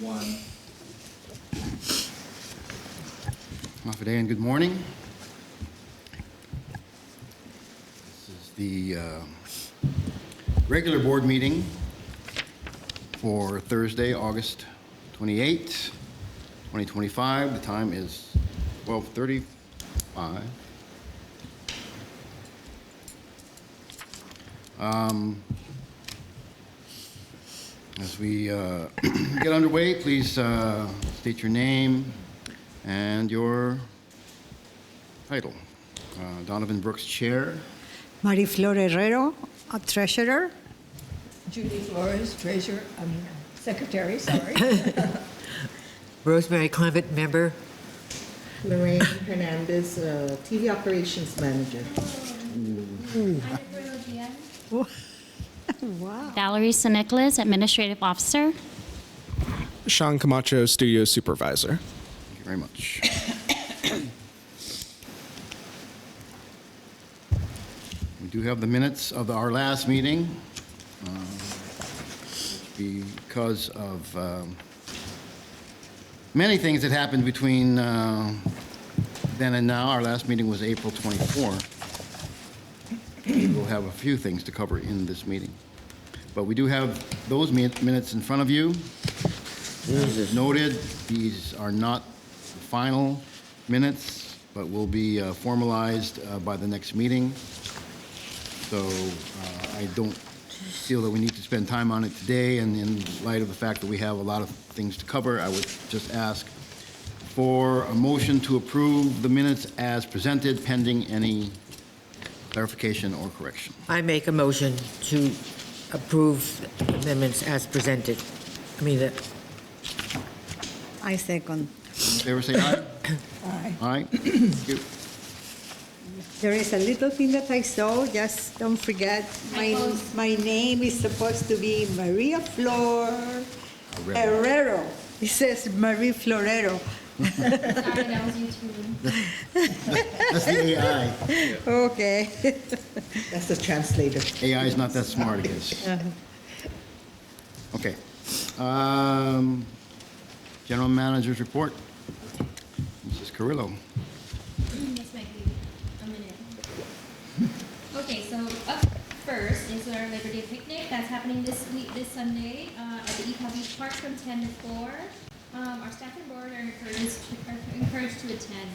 One. Mafaday and good morning. This is the regular board meeting for Thursday, August 28, 2025. The time is 12:35. As we get underway, please state your name and your title. Donovan Brooks, Chair. Mariflor Herrero, Treasurer. Judy Flores, Secretary, sorry. Rosemary Clement, member. Lorraine Hernandez, TV Operations Manager. Wow. Valerie Nicholas, Administrative Officer. Sean Camacho, Studio Supervisor. Thank you very much. We do have the minutes of our last meeting. Because of many things that happened between then and now. Our last meeting was April 24. We'll have a few things to cover in this meeting. But we do have those minutes in front of you. As noted, these are not the final minutes, but will be formalized by the next meeting. So I don't feel that we need to spend time on it today, and in light of the fact that we have a lot of things to cover, I would just ask for a motion to approve the minutes as presented, pending any clarification or correction. I make a motion to approve amendments as presented. I second. In favor, say aye. Aye. Aye. Thank you. There is a little thing that I saw, just don't forget, my name is supposed to be Maria Flor Herrero. It says Marie Florero. Sorry, that was you too. That's the AI. Okay. That's the translator. AI is not that smart, I guess. Okay. General Manager's report. Mrs. Carrillo. This might be a minute. Okay, so up first is our Labor Day picnic. That's happening this Sunday at the Epa Beach Park from 10 to 4. Our staff and board are encouraged to attend.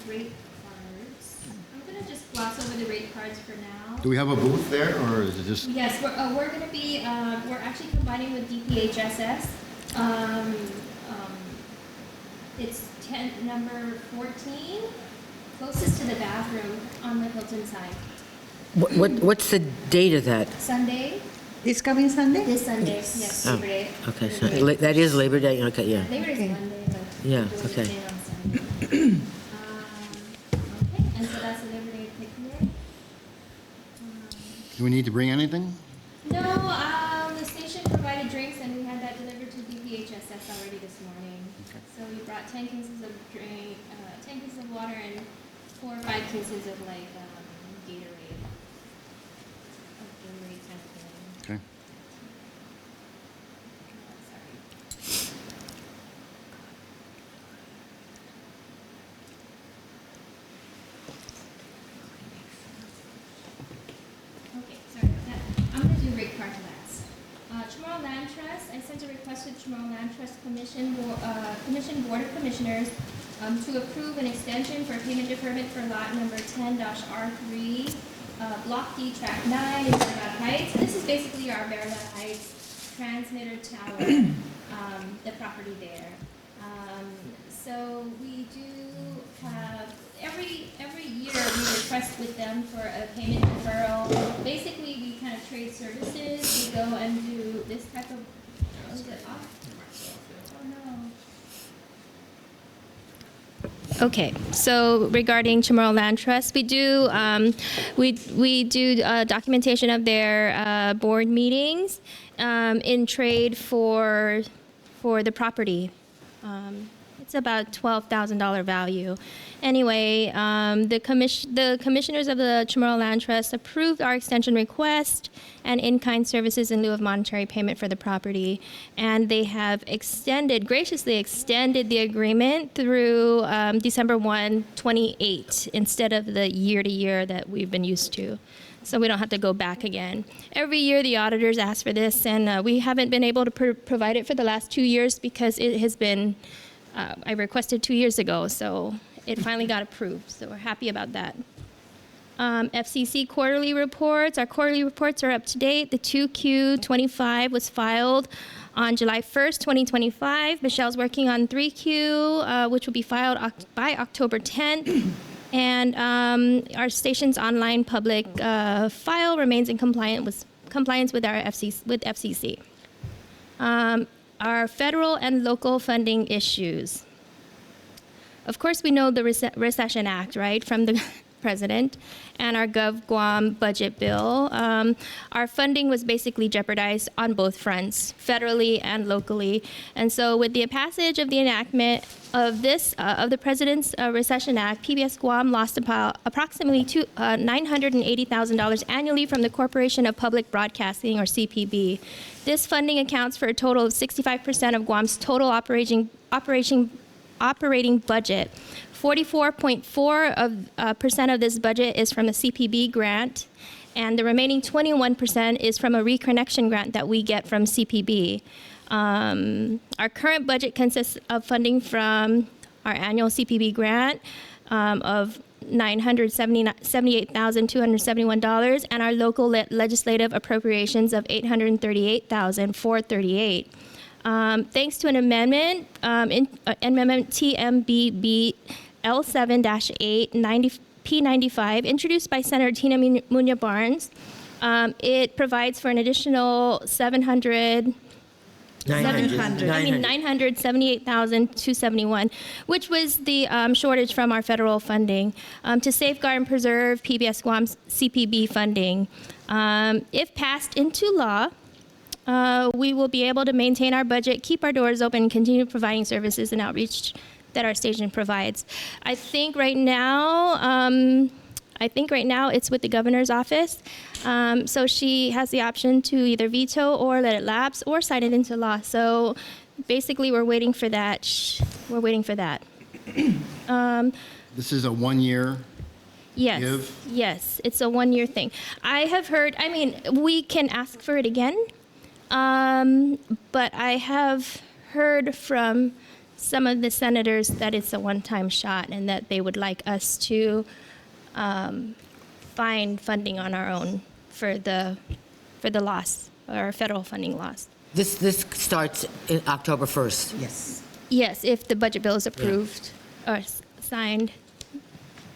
Rate cards. I'm going to just gloss over the rate cards for now. Do we have a booth there, or is it just? Yes, we're going to be, we're actually combining with DPHSS. It's number 14, closest to the bathroom on the Hilton side. What's the date of that? Sunday, This coming Sunday? this Sunday, yes, Labor Day. Okay, so that is Labor Day. Okay, yeah. Labor Day's Monday, but Yeah, we'll okay. do it on Sunday. Okay, and so that's the Labor Day picnic. Do we need to bring anything? No, the station provided drinks, and we had that delivered to DPHSS already this morning. Okay. So we brought 10 cases of drink, 10 cases of water, and 4 or 5 cases of like Gatorade. Gatorade kind of thing. Okay. Sorry. Okay, sorry about that. I'm going to do rate card last. Chamorro Land Trust, I sent a request to Chamorro Land Trust Commission Board of Commissioners to approve an extension for payment deferment for lot number 10-R3, Block D, Track 9 in Merida Heights. This is basically our Merida Heights transmitter tower, the property there. So we do have, every year we request with them for a payment deferral. Basically, we kind of trade services. We go and do this type of, is it off? Oh, no. Okay, so regarding Chamorro Land Trust, we do documentation of their board meetings in trade for the property. It's about $12,000 value. Anyway, the commissioners of the Chamorro Land Trust approved our extension request and in-kind services in lieu of monetary payment for the property. And they have graciously extended the agreement through December 1, 28, instead of the year-to-year that we've been used to. So we don't have to go back again. Every year the auditors ask for this, and we haven't been able to provide it for the last 2 years because it has been, I requested 2 years ago, so it finally got approved. So we're happy about that. FCC quarterly reports. Our quarterly reports are up to date. The 2Q25 was filed on July 1st, 2025. Michelle's working on 3Q, which will be filed by October 10th. And our station's online public file remains in compliance with our FCC. Our federal and local funding issues. Of course, we know the Recession Act, right, from the president, and our Guam budget bill. Our funding was basically jeopardized on both fronts, federally and locally. And so with the passage of the enactment of the President's Recession Act, PBS Guam lost about approximately $980,000 annually from the Corporation of Public Broadcasting, or CPB. This funding accounts for a total of 65% of Guam's total operating budget. 44.4% of this budget is from a CPB grant, and the remaining 21% is from a reconnection grant that we get from CPB. Our current budget consists of funding from our annual CPB grant of $978,271 and our local legislative appropriations of $838,438. Thanks to an amendment, Amendment TMBB L7-8 P95, introduced by Senator Tina Muñoz Barnes, it provides for an additional $978,271, which was the shortage from our federal funding, to safeguard and preserve PBS Guam's CPB funding. If passed into law, we will be able to maintain our budget, keep our doors open, and continue providing services and outreach that our station provides. I think right now it's with the governor's office. So she has the option to either veto or let it lapse or sign it into law. So basically, we're waiting for that. This is a 1 year Yes. give? Yes, it's a 1 year thing. I have heard, we can ask for it again, but I have heard from some of the senators that it's a one-time shot and that they would like us to find funding on our own for the loss, or federal funding loss. This starts in October 1st. Yes. Yes, if the budget bill is approved or signed.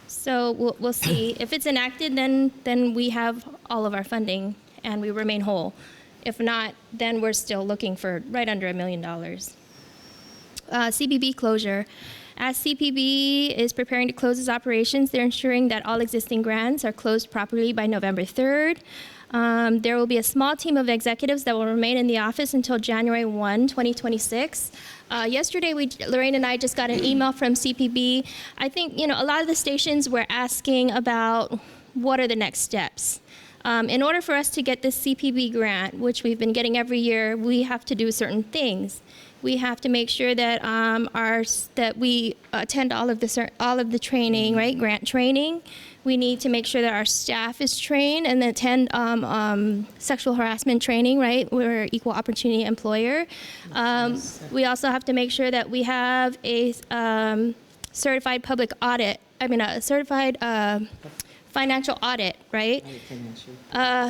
So we'll see. If it's enacted, then we have all of our funding and we remain whole. If not, then we're still looking for right under $1 million. CPB closure. As CPB is preparing to close its operations, they're ensuring that all existing grants are closed properly by November 3rd. There will be a small team of executives that will remain in the office until January 1, 2026. Yesterday, Lorraine and I just got an email from CPB. I think, a lot of the stations were asking about what are the next steps. In order for us to get this CPB grant, which we've been getting every year, we have to do certain things. We have to make sure that that we attend all of the training, right? Grant training. We need to make sure that our staff is trained and attend sexual harassment training, right? We're an equal opportunity employer. We also have to make sure that we have a certified public audit. A certified financial audit, right?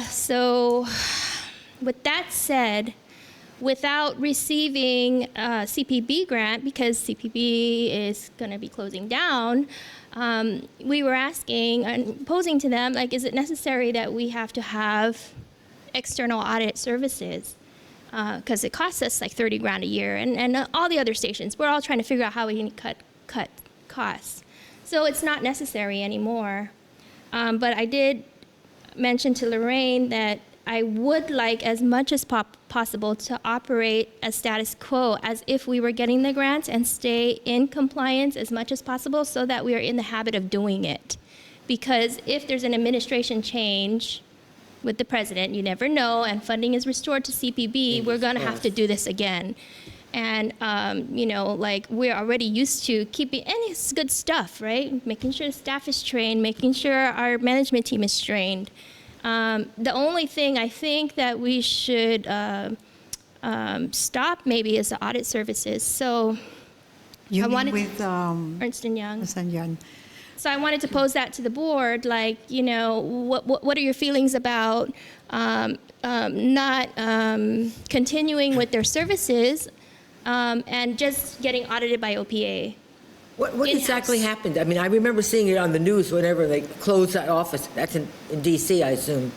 So, with that said, without receiving a CPB grant, because CPB is going to be closing down, we were asking and posing to them, is it necessary that we have to have external audit services? Because it costs us $30,000 a year, and all the other stations, we're all trying to figure out how we can cut costs. So it's not necessary anymore. But I did mention to Lorraine that I would like as much as possible to operate as status quo, as if we were getting the grants, and stay in compliance as much as possible so that we are in the habit of doing it. Because if there's an administration change with the president, you never know, and funding is restored to CPB, we're going to have to do this again. And, like, we're already used to keeping, and it's good stuff, right? Making sure the staff is trained, making sure our management team is trained. The only thing I think that we should stop maybe is the audit services. So You I mean wanted with Ernst & Young. Ernst & Young. So I wanted to pose that to the board, like, what are your feelings about not continuing with their services and just getting audited by OPA? What In-house. exactly happened? I mean, I remember seeing it on the news whenever they closed that office. That's in D.C., I assume,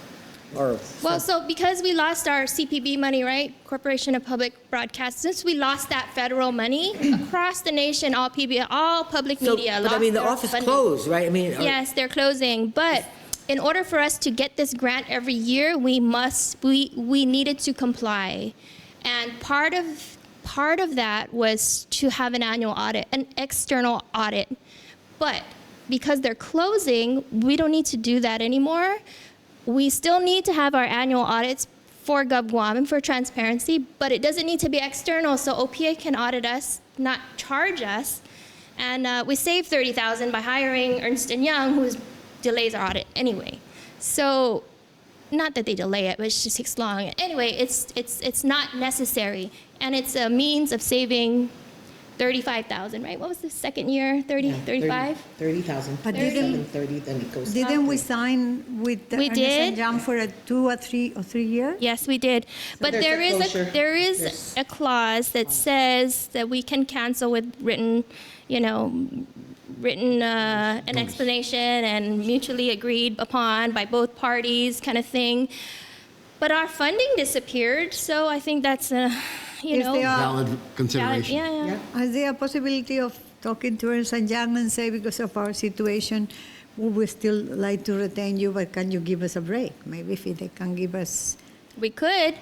or... Well, so because we lost our CPB money, right, Corporation of Public Broadcast, since we lost that federal money, across the nation, all PBS, all public media But lost I mean, the their office funding. closed, right? I mean... Yes, they're closing, but in order for us to get this grant every year, we needed to comply. And part of that was to have an annual audit, an external audit. But because they're closing, we don't need to do that anymore. We still need to have our annual audits for Guam and for transparency, but it doesn't need to be external, so OPA can audit us, not charge us. And we saved $30,000 by hiring Ernst & Young, who delays our audit anyway. So, not that they delay it, but it just takes long. Anyway, it's not necessary, and it's a means of saving $35,000, right? What was the second year? 35? 30,000. But 30, then it goes. Didn't we sign with We Ernst did. & Young for a 2 or 3 years? Yes, we did. But there's a closure. there is There's- a clause that says that we can cancel with written an explanation and mutually agreed upon by both parties, kind of thing. But our funding disappeared, so I think that's a, Is there Valid consideration. yeah. Is there a possibility of talking to Ernst & Young and say, because of our situation, we would still like to retain you, but can you give us a break? Maybe if they can give us... We could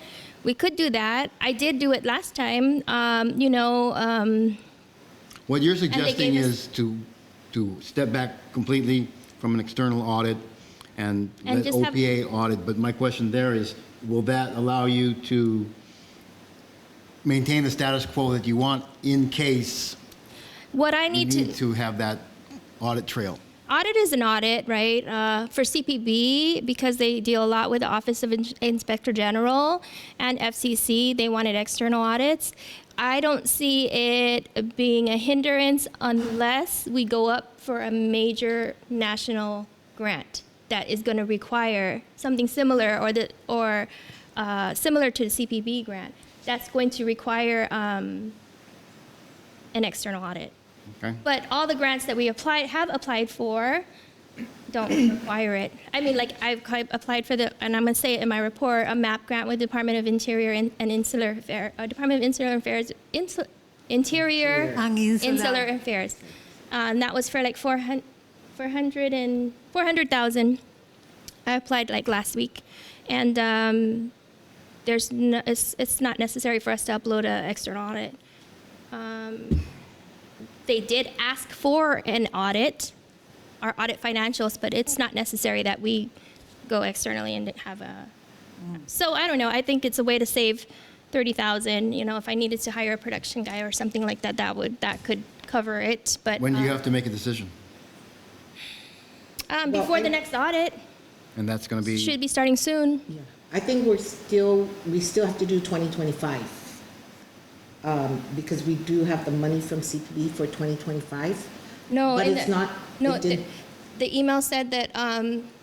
do that. I did do it last time. What you're suggesting gave us- is to step back completely from an external audit and let just have- OPA audit, but my question there is, will that allow you to maintain the status quo that you want in case What I you need need to have that audit trail? Audit is an audit, right? For CPB, because they deal a lot with the Office of Inspector General and FCC, they wanted external audits. I don't see it being a hindrance unless we go up for a major national grant that is going to require something similar or similar to the CPB grant. That's going to require an external audit. Okay? But all the grants that we have applied for don't require it. I mean, like I've applied for and I'm going to say it in my report, a MAP grant with the Department of Interior and Insular Affairs, Department of Insular Affairs, Interior And Insular. Insular Affairs. And that was for like $400,000. I applied like last week, and it's not necessary for us to upload an external audit. They did ask for an audit, our audit financials, but it's not necessary that we go externally and have a. So I don't know. I think it's a way to save $30,000. If I needed to hire a production guy or something like that, that could cover it. But When do you have to make a decision? before the next audit, And that's going to be, should be starting soon. Yeah. I think we still have to do 2025. Because we do have the money from CPB for 2025. No, But in it's the- not, No, it didn't- the email said that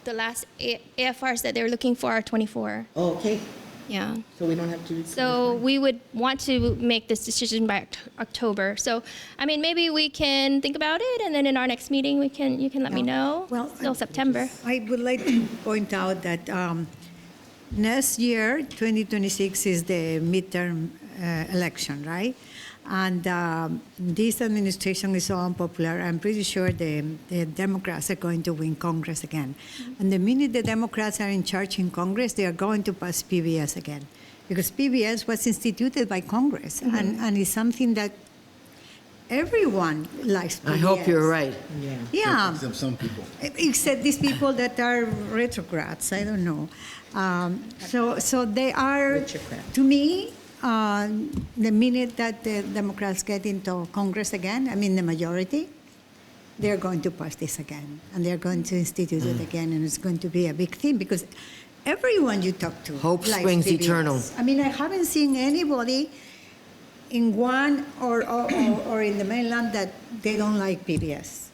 the last AFRs that they were looking for are 24. oh, okay, Yeah. so we don't have to do So 25. we would want to make this decision by October. So, I mean, maybe we can think about it, and then in our next meeting, you can let me know. Well, Still September. I would like to point out that next year, 2026, is the midterm election, right? And this administration is so unpopular. I'm pretty sure the Democrats are going to win Congress again. And the minute the Democrats are in charge in Congress, they are going to pass PBS again. Because PBS was instituted by Congress, and it's something that everyone likes PBS. I hope you're right. Yeah. Except some people. Except these people that are retrogrades, I don't know. So they are, Retrograde. to me, the minute that the Democrats get into Congress again, I mean the majority, they're going to pass this again. And they're going to institute it again, and it's going to be a big thing because everyone you talk to Hope likes springs PBS. eternal. I mean, I haven't seen anybody in Guam or in the mainland that they don't like PBS.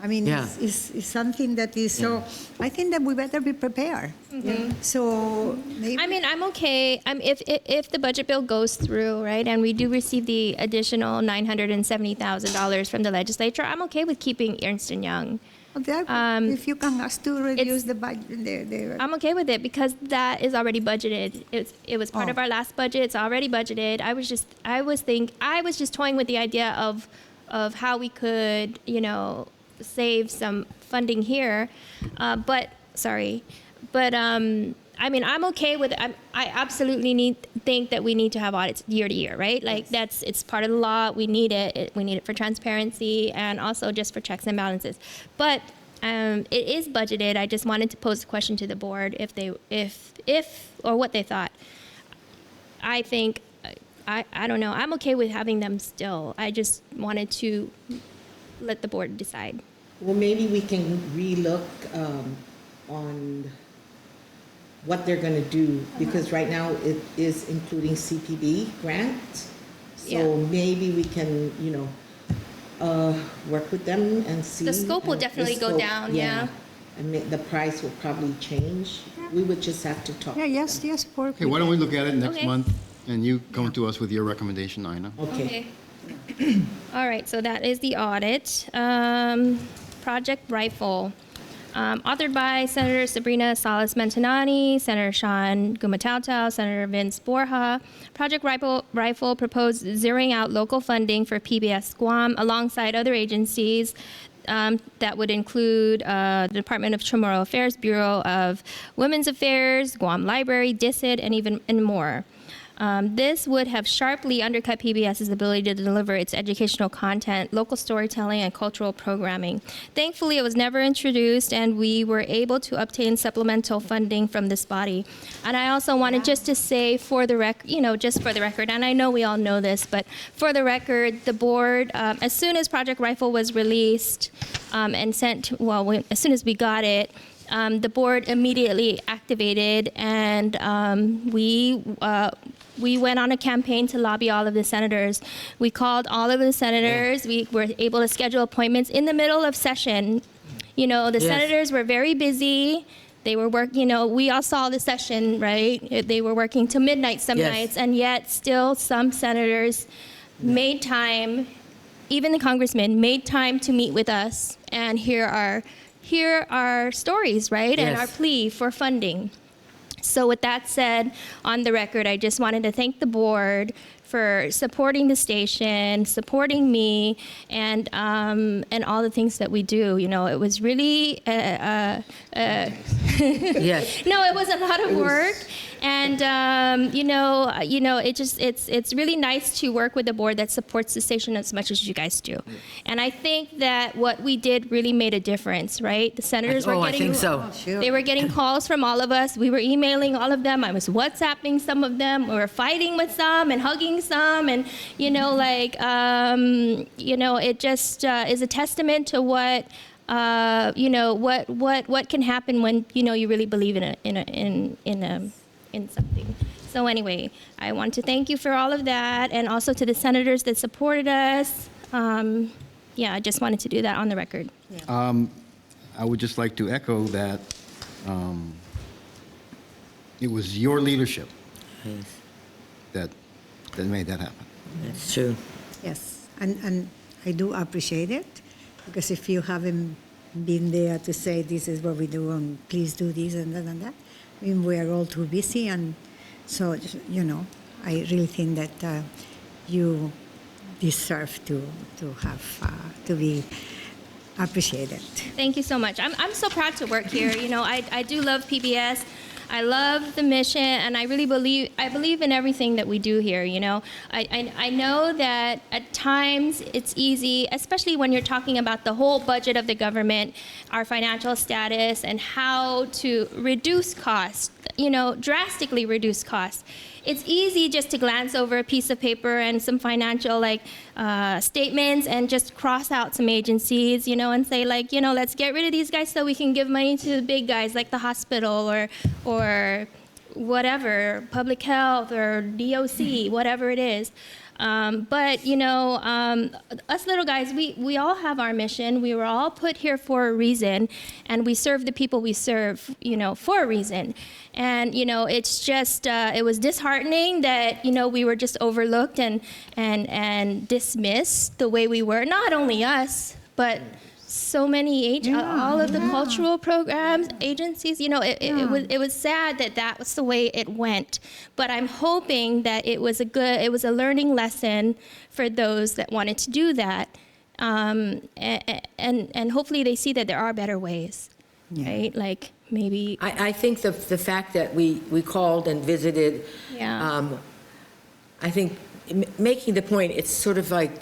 I mean, Yeah. it's something that is so. I think that we better be prepared. So maybe. I mean, I'm okay. If the budget bill goes through, right, and we do receive the additional $970,000 from the legislature, I'm okay with keeping Ernst & Young. If you can ask to reduce the budget, I'm okay with it because that is already budgeted. It was part of our last budget. It's already budgeted. I was just toying with the idea of how we could, save some funding here. But I mean, I'm okay with it. I absolutely think that we need to have audits year to year, right? Like it's part of the law. We need it. We need it for transparency and also just for checks and balances. But it is budgeted. I just wanted to pose a question to the board if or what they thought. I think I don't know. I'm okay with having them still. I just wanted to let the board decide. Well, maybe we can relook on what they're going to do, because right now it is including CPB grants. So maybe we can, work with them and see. The scope will definitely go down, yeah. And the price will probably change. We would just have to talk. yeah, yes, work. Okay, why don't we look at it next Okay. month, and you come to us with your recommendation, Ina? Okay. All right, so that is the audit. Project Rifle, authored by Senator Sabrina Salas-Mentanani, Senator Sean Gumatautau, Senator Vince Borja. Project Rifle proposed zeroing out local funding for PBS Guam alongside other agencies that would include the Department of Chamorro Affairs, Bureau of Women's Affairs, Guam Library, DISID, and more. This would have sharply undercut PBS's ability to deliver its educational content, local storytelling, and cultural programming. Thankfully, it was never introduced, and we were able to obtain supplemental funding from this body. And I also wanted just to say for the just for the record, and I know we all know this, but for the record, the board, as soon as Project Rifle was released and sent, as soon as we got it, the board immediately activated, and we went on a campaign to lobby all of the senators. We called all of the senators. We were able to schedule appointments in the middle of session. The senators were very busy. They were working, we all saw the session, right? They were working till midnight some nights, and yet still some senators made time, even the congressmen made time to meet with us and hear our stories, right? And our plea for funding. So with that said, on the record, I just wanted to thank the board for supporting the station, supporting me, and all the things that we do. It was really Yes. no, it was a lot of work, and it's really nice to work with a board that supports the station as much as you guys do. And I think that what we did really made a difference, right? The senators were I think so. They were getting calls from all of us. We were emailing all of them. I was WhatsApping some of them. We were fighting with some and hugging some, and it just is a testament to what can happen when you really believe in something. So anyway, I want to thank you for all of that, and also to the senators that supported us. I just wanted to do that on the record. I would just like to echo that it was your leadership that made that happen. That's true. Yes, and I do appreciate it, because if you haven't been there to say this is what we do and please do this and that and that, I mean, we are all too busy, and so I really think that you deserve to be appreciated. Thank you so much. I'm so proud to work here. You know, I do love PBS. I love the mission, and I really believe in everything that we do here. You know, I know that at times it's easy, especially when you're talking about the whole budget of the government, our financial status, and how to reduce costs. You know, drastically reduce costs. It's easy just to glance over a piece of paper and some financial statements and just cross out some agencies, you know, and say like, you know, let's get rid of these guys so we can give money to the big guys like the hospital or whatever, public health or DOC, whatever it is. But, you know, us little guys, we all have our mission. We were all put here for a reason, and we serve the people we serve, you know, for a reason. And, you know, it's just, it was disheartening that, you know, we were just overlooked and dismissed the way we were. Not only us, but so many all of the cultural programs, agencies, you know, it was sad that was the way it went. But I'm hoping that it was a learning lesson for those that wanted to do that. And hopefully they see that there are better ways, right? Like maybe. I think the fact that we called and visited, I think making the point, it's sort of like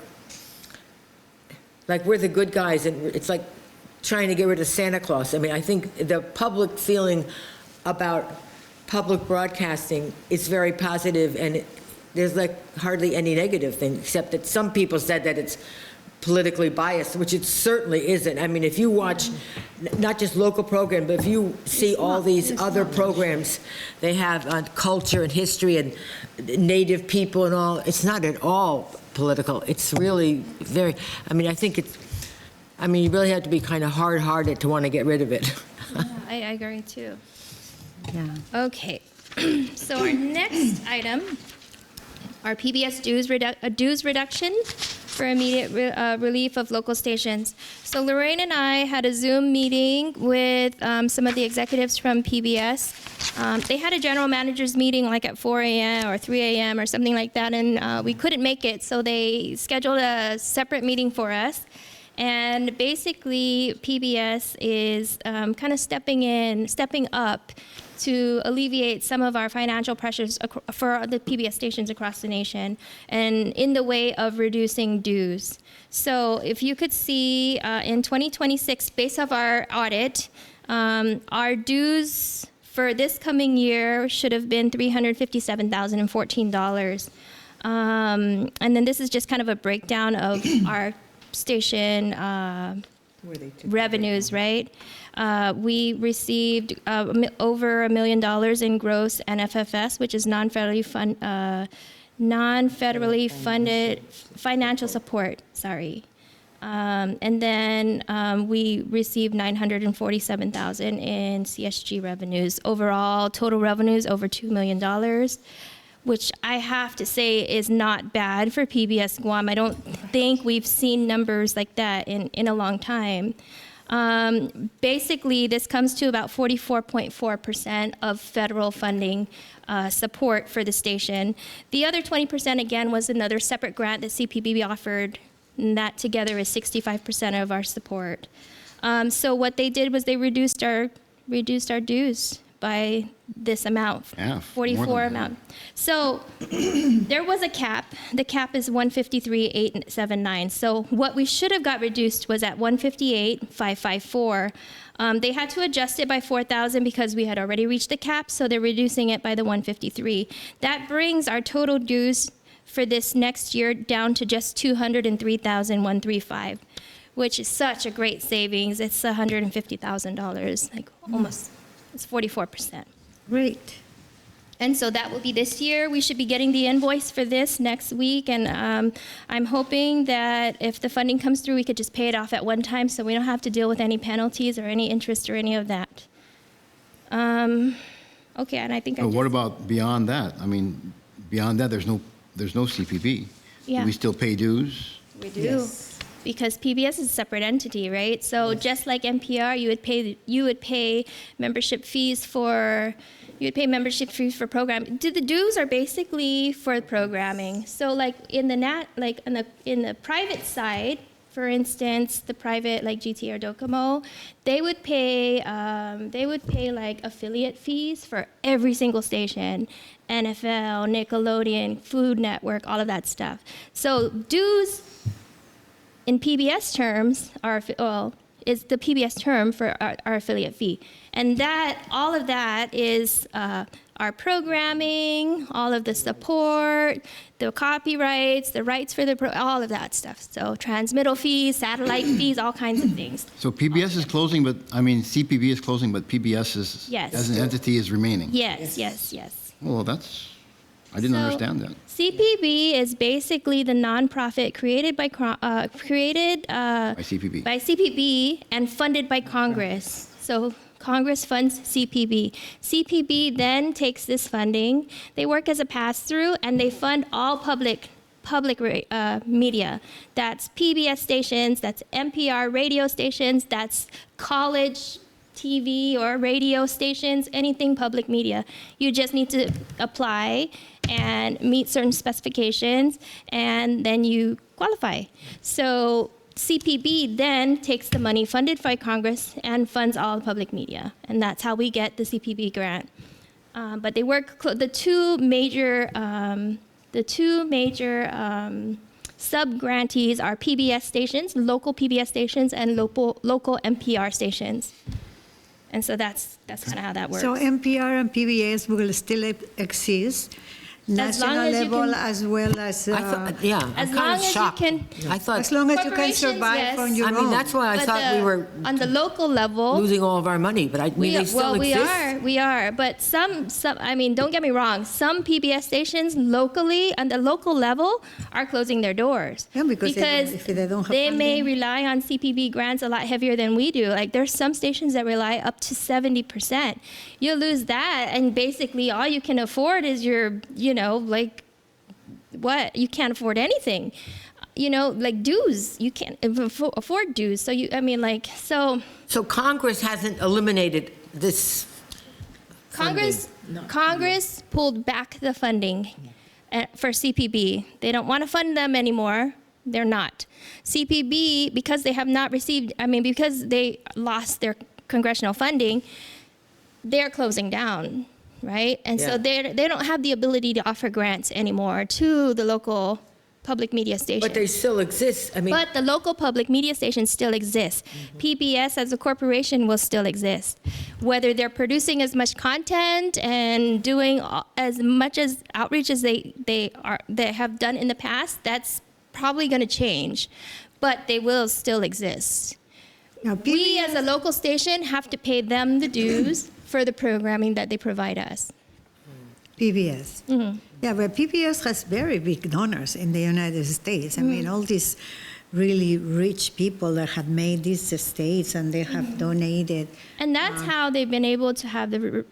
we're the good guys, and it's like trying to get rid of Santa Claus. I mean, I think the public feeling about public broadcasting is very positive, and there's like hardly any negative thing, except that some people said that it's politically biased, which it certainly isn't. I mean, if you watch not just local programs, but if you see all these other programs they have on culture and history and Native people and all, it's not at all political. It's really very, I mean, I think you really have to be kind of hard-hearted to want to get rid of it. Yeah, I agree too. Yeah. Okay, so our next item, our PBS dues reduction for immediate relief of local stations. So Lorraine and I had a Zoom meeting with some of the executives from PBS. They had a general managers meeting like at 4 a.m. or 3 a.m. or something like that, and we couldn't make it, so they scheduled a separate meeting for us. And basically, PBS is kind of stepping up to alleviate some of our financial pressures for the PBS stations across the nation, and in the way of reducing dues. So if you could see in 2026, based off our audit, our dues for this coming year should have been $357,014. And then this is just kind of a breakdown of our station revenues, right? We received over $1 million in gross NFFS, which is non-federally funded financial support. Sorry. And then we received $947,000 in CSG revenues. Overall, total revenues over $2 million, which I have to say is not bad for PBS Guam. I don't think we've seen numbers like that in a long time. Basically, this comes to about 44.4% of federal funding support for the station. The other 20%, again, was another separate grant that CPB offered, and that together is 65% of our support. So what they did was they reduced our dues by this amount, Yeah, 44 more than amount. So there was a cap. The cap is 153,879. So what we should have got reduced was at 158,554. They had to adjust it by 4,000 because we had already reached the cap, so they're reducing it by the 153. That brings our total dues for this next year down to just 203,135, which is such a great savings. It's $150,000, like almost. It's 44%. Great. And so that will be this year. We should be getting the invoice for this next week. And I'm hoping that if the funding comes through, we could just pay it off at one time so we don't have to deal with any penalties or any interest or any of that. Okay, and I think But what about beyond that? I mean, beyond that, there's no CPB. Yeah. Do we still pay dues? We do. Because PBS is a separate entity, right? So just like NPR, you would pay membership fees for You would pay membership fees for programming. The dues are basically for programming. So like in the private side, for instance, the private like GT or Docomo, they would pay like affiliate fees for every single station, NFL, Nickelodeon, Food Network, all of that stuff. So dues in PBS terms is the PBS term for our affiliate fee. And all of that is our programming, all of the support, the copyrights, the rights for all of that stuff. So transmittal fees, satellite fees, all kinds of things. So PBS is closing, but, I mean, CPB is closing, but PBS is, Yes. as an entity, is remaining. Yes. Well, I didn't So, understand that. CPB is basically the nonprofit created by By CPB. by CPB and funded by Congress. So Congress funds CPB. CPB then takes this funding. They work as a pass-through, and they fund all public media. That's PBS stations, that's NPR radio stations, that's college TV or radio stations, anything public media. You just need to apply and meet certain specifications, and then you qualify. So CPB then takes the money funded by Congress and funds all public media, and that's how we get the CPB grant. But they work, the two major sub-grantees are PBS stations, local PBS stations, and local NPR stations. And so that's kind of how that works. So NPR and PBS will still exist, As long national as you level can- as well as, I thought, yeah, As I'm long kind of as you shocked. can- I thought, as long as you can Corporations, survive yes. on your I own. mean, that's why I But thought we were on the local level. losing all of our money, but I mean, they still exist. We are. But some, I mean, don't get me wrong. Some PBS stations locally, on the local level, are closing their doors. Yeah, because if they don't have they may funding. rely on CPB grants a lot heavier than we do. Like, there's some stations that rely up to 70%. You lose that, and basically all you can afford is your, like, what? You can't afford anything. Like dues. You can't afford dues. So So Congress hasn't eliminated this Congress pulled back the funding for CPB. They don't want to fund them anymore. They're not. CPB, because they have not received, because they lost their congressional funding, they're closing down, right? And so Yeah. they don't have the ability to offer grants anymore to the local public media stations. But they still exist. I mean, But the local public media stations still exist. PBS as a corporation will still exist. Whether they're producing as much content and doing as much as outreach as they have done in the past, that's probably going to change. But they will still exist. Now, We as a local station have to pay them the dues for the programming that they provide us. PBS. Yeah, but PBS has very big donors in the United States. I mean, all these really rich people that have made these estates and they have donated. And that's how they've been able to have the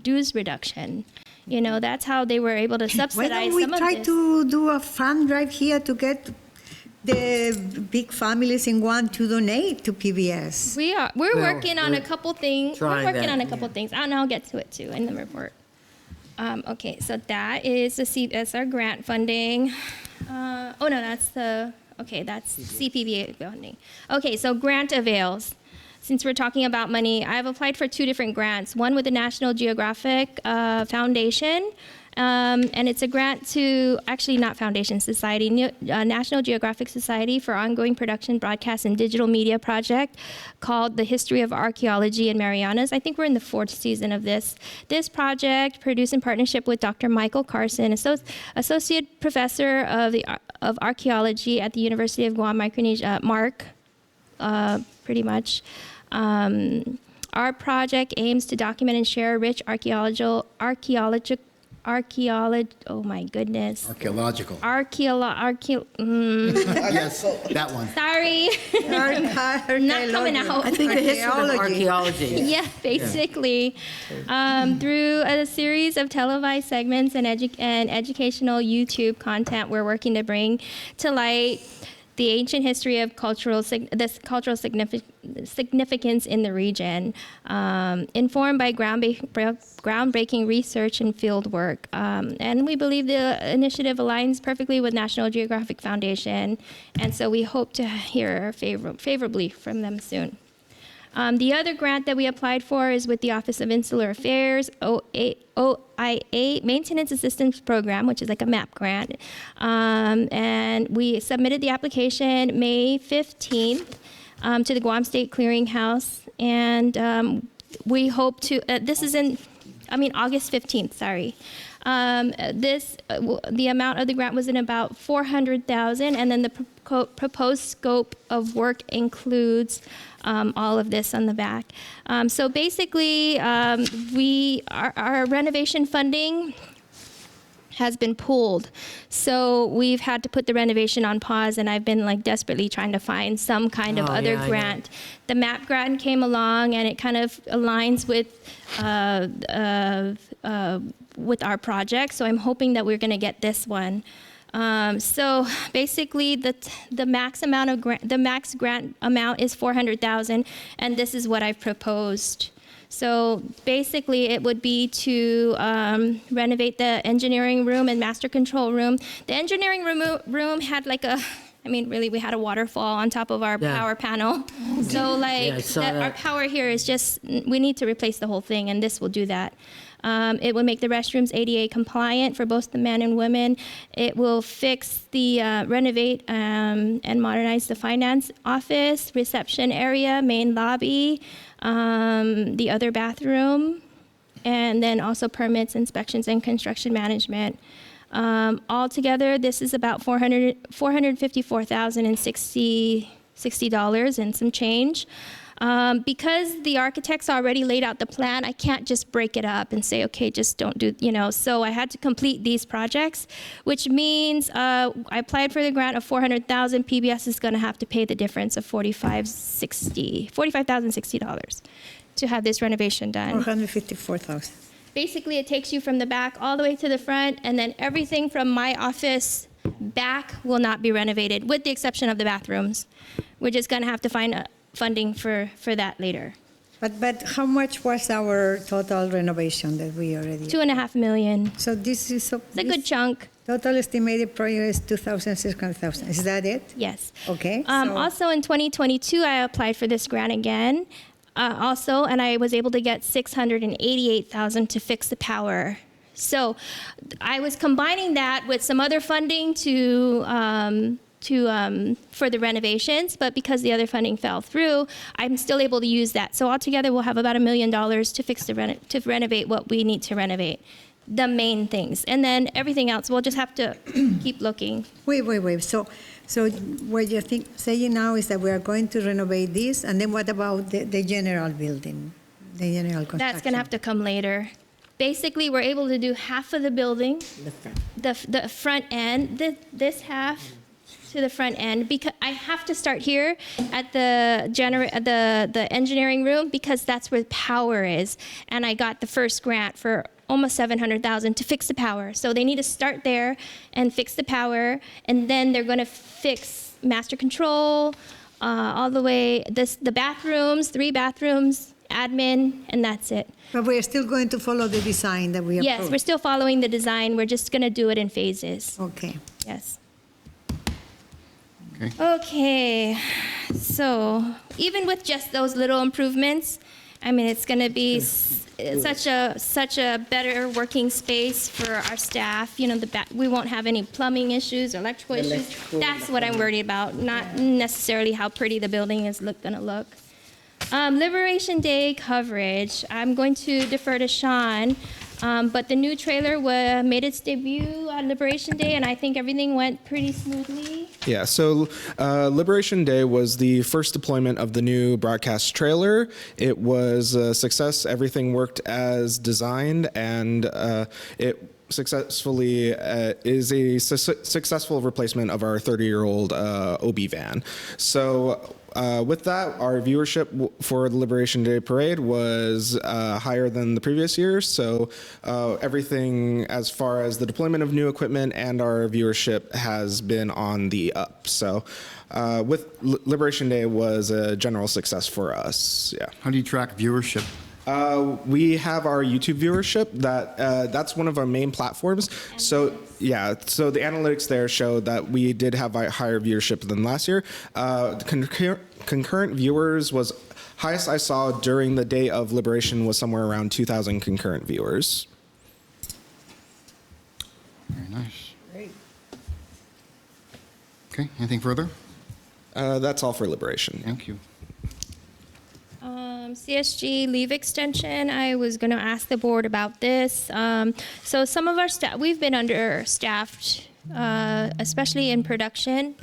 dues reduction. That's how they were able to Why subsidize don't we some of try this. to do a fund drive here to get the big families in Guam to donate to PBS? We're Well, working on a couple things. We're trying working that, on a couple things, and I'll get to it too in the report. Okay, so that is that's our grant funding. That's CPB funding. Okay, so grant avails. Since we're talking about money, I've applied for 2 different grants. One with the National Geographic Foundation, and it's a grant to, actually not Foundation, Society, National Geographic Society for ongoing production, broadcast, and digital media project called The History of Archaeology in Marianas. I think we're in the 4th season of this. This project, produced in partnership with Dr. Michael Carson, Associate Professor of Archaeology at the University of Guam, Micronesia, Mark, pretty much. Our project aims to document and share rich archaeological, oh my goodness. Archaeological. Yes, that one. Sorry. Not coming out. I think the history of archaeology. Yeah, basically. Through a series of televised segments and educational YouTube content, we're working to bring to light the ancient history of this cultural significance in the region, informed by groundbreaking research and field work. And we believe the initiative aligns perfectly with National Geographic Foundation, and so we hope to hear favorably from them soon. The other grant that we applied for is with the Office of Insular Affairs, OIA Maintenance Assistance Program, which is like a MAP grant. And we submitted the application May 15th to the Guam State Clearinghouse. And we hope to, August 15th, sorry. The amount of the grant was in about $400,000, and then the proposed scope of work includes all of this on the back. So basically, our renovation funding has been pulled. So we've had to put the renovation on pause, and I've been like desperately trying to find some kind of other grant. The MAP grant came along, and it kind of aligns with our project. So I'm hoping that we're going to get this one. So basically, the max grant amount is $400,000, and this is what I've proposed. So basically, it would be to renovate the engineering room and master control room. The engineering room had like we had a waterfall on top of our power panel. So our power here is just, we need to replace the whole thing, and this will do that. It will make the restrooms ADA compliant for both the men and women. It will renovate and modernize the finance office, reception area, main lobby, the other bathroom, and then also permits, inspections, and construction management. Altogether, this is about $454,060 and some change. Because the architects already laid out the plan, I can't just break it up and say, okay, just don't do, so I had to complete these projects, which means I applied for the grant of $400,000. PBS is going to have to pay the difference of $45,060 to have this renovation done. $454,000. Basically, it takes you from the back all the way to the front, and then everything from my office back will not be renovated, with the exception of the bathrooms. We're just going to have to find funding for that later. But how much was our total renovation that we already? $2.5 million. So this is It's a good chunk. Total estimated project is $2,600,000. Is that it? Yes. Okay. Also in 2022, I applied for this grant again. And I was able to get $688,000 to fix the power. So I was combining that with some other funding for the renovations, but because the other funding fell through, I'm still able to use that. So altogether, we'll have about $1 million to renovate what we need to renovate, the main things, and then everything else we'll just have to keep looking. Wait. So what you're saying now is that we are going to renovate this, and then what about the general building, the general construction? That's going to have to come later. Basically, we're able to do half of the building, the front end, this half to the front end, because I have to start here at the engineering room, because that's where power is, and I got the first grant for almost $700,000 to fix the power. So they need to start there and fix the power, and then they're going to fix master control all the way. The bathrooms, 3 bathrooms, admin, and that's it. But we're still going to follow the design that we approved? Yes, we're still following the design. We're just going to do it in phases. Okay. Yes. Okay. So even with just those little improvements, it's going to be such a better working space for our staff. We won't have any plumbing issues or electrical issues. That's what I'm worried about, not necessarily how pretty the building is going to look. Liberation Day coverage, I'm going to defer to Sean, but the new trailer made its debut on Liberation Day, and I think everything went pretty smoothly. Yeah, so Liberation Day was the first deployment of the new broadcast trailer. It was a success. Everything worked as designed, and it successfully is a successful replacement of our 30-year-old OB van. So with that, our viewership for the Liberation Day Parade was higher than the previous year. So everything as far as the deployment of new equipment and our viewership has been on the up. So with Liberation Day was a general success for us. Yeah. How do you track viewership? We have our YouTube viewership. That's one of our main platforms. So yeah, so the analytics there show that we did have a higher viewership than last year. Concurrent viewers was highest I saw during the day of Liberation was somewhere around 2,000 concurrent viewers. Very nice. Great. Okay, anything further? That's all for Liberation. Thank you. CSG leave extension, I was going to ask the board about this. So some of our staff, we've been understaffed, especially in production.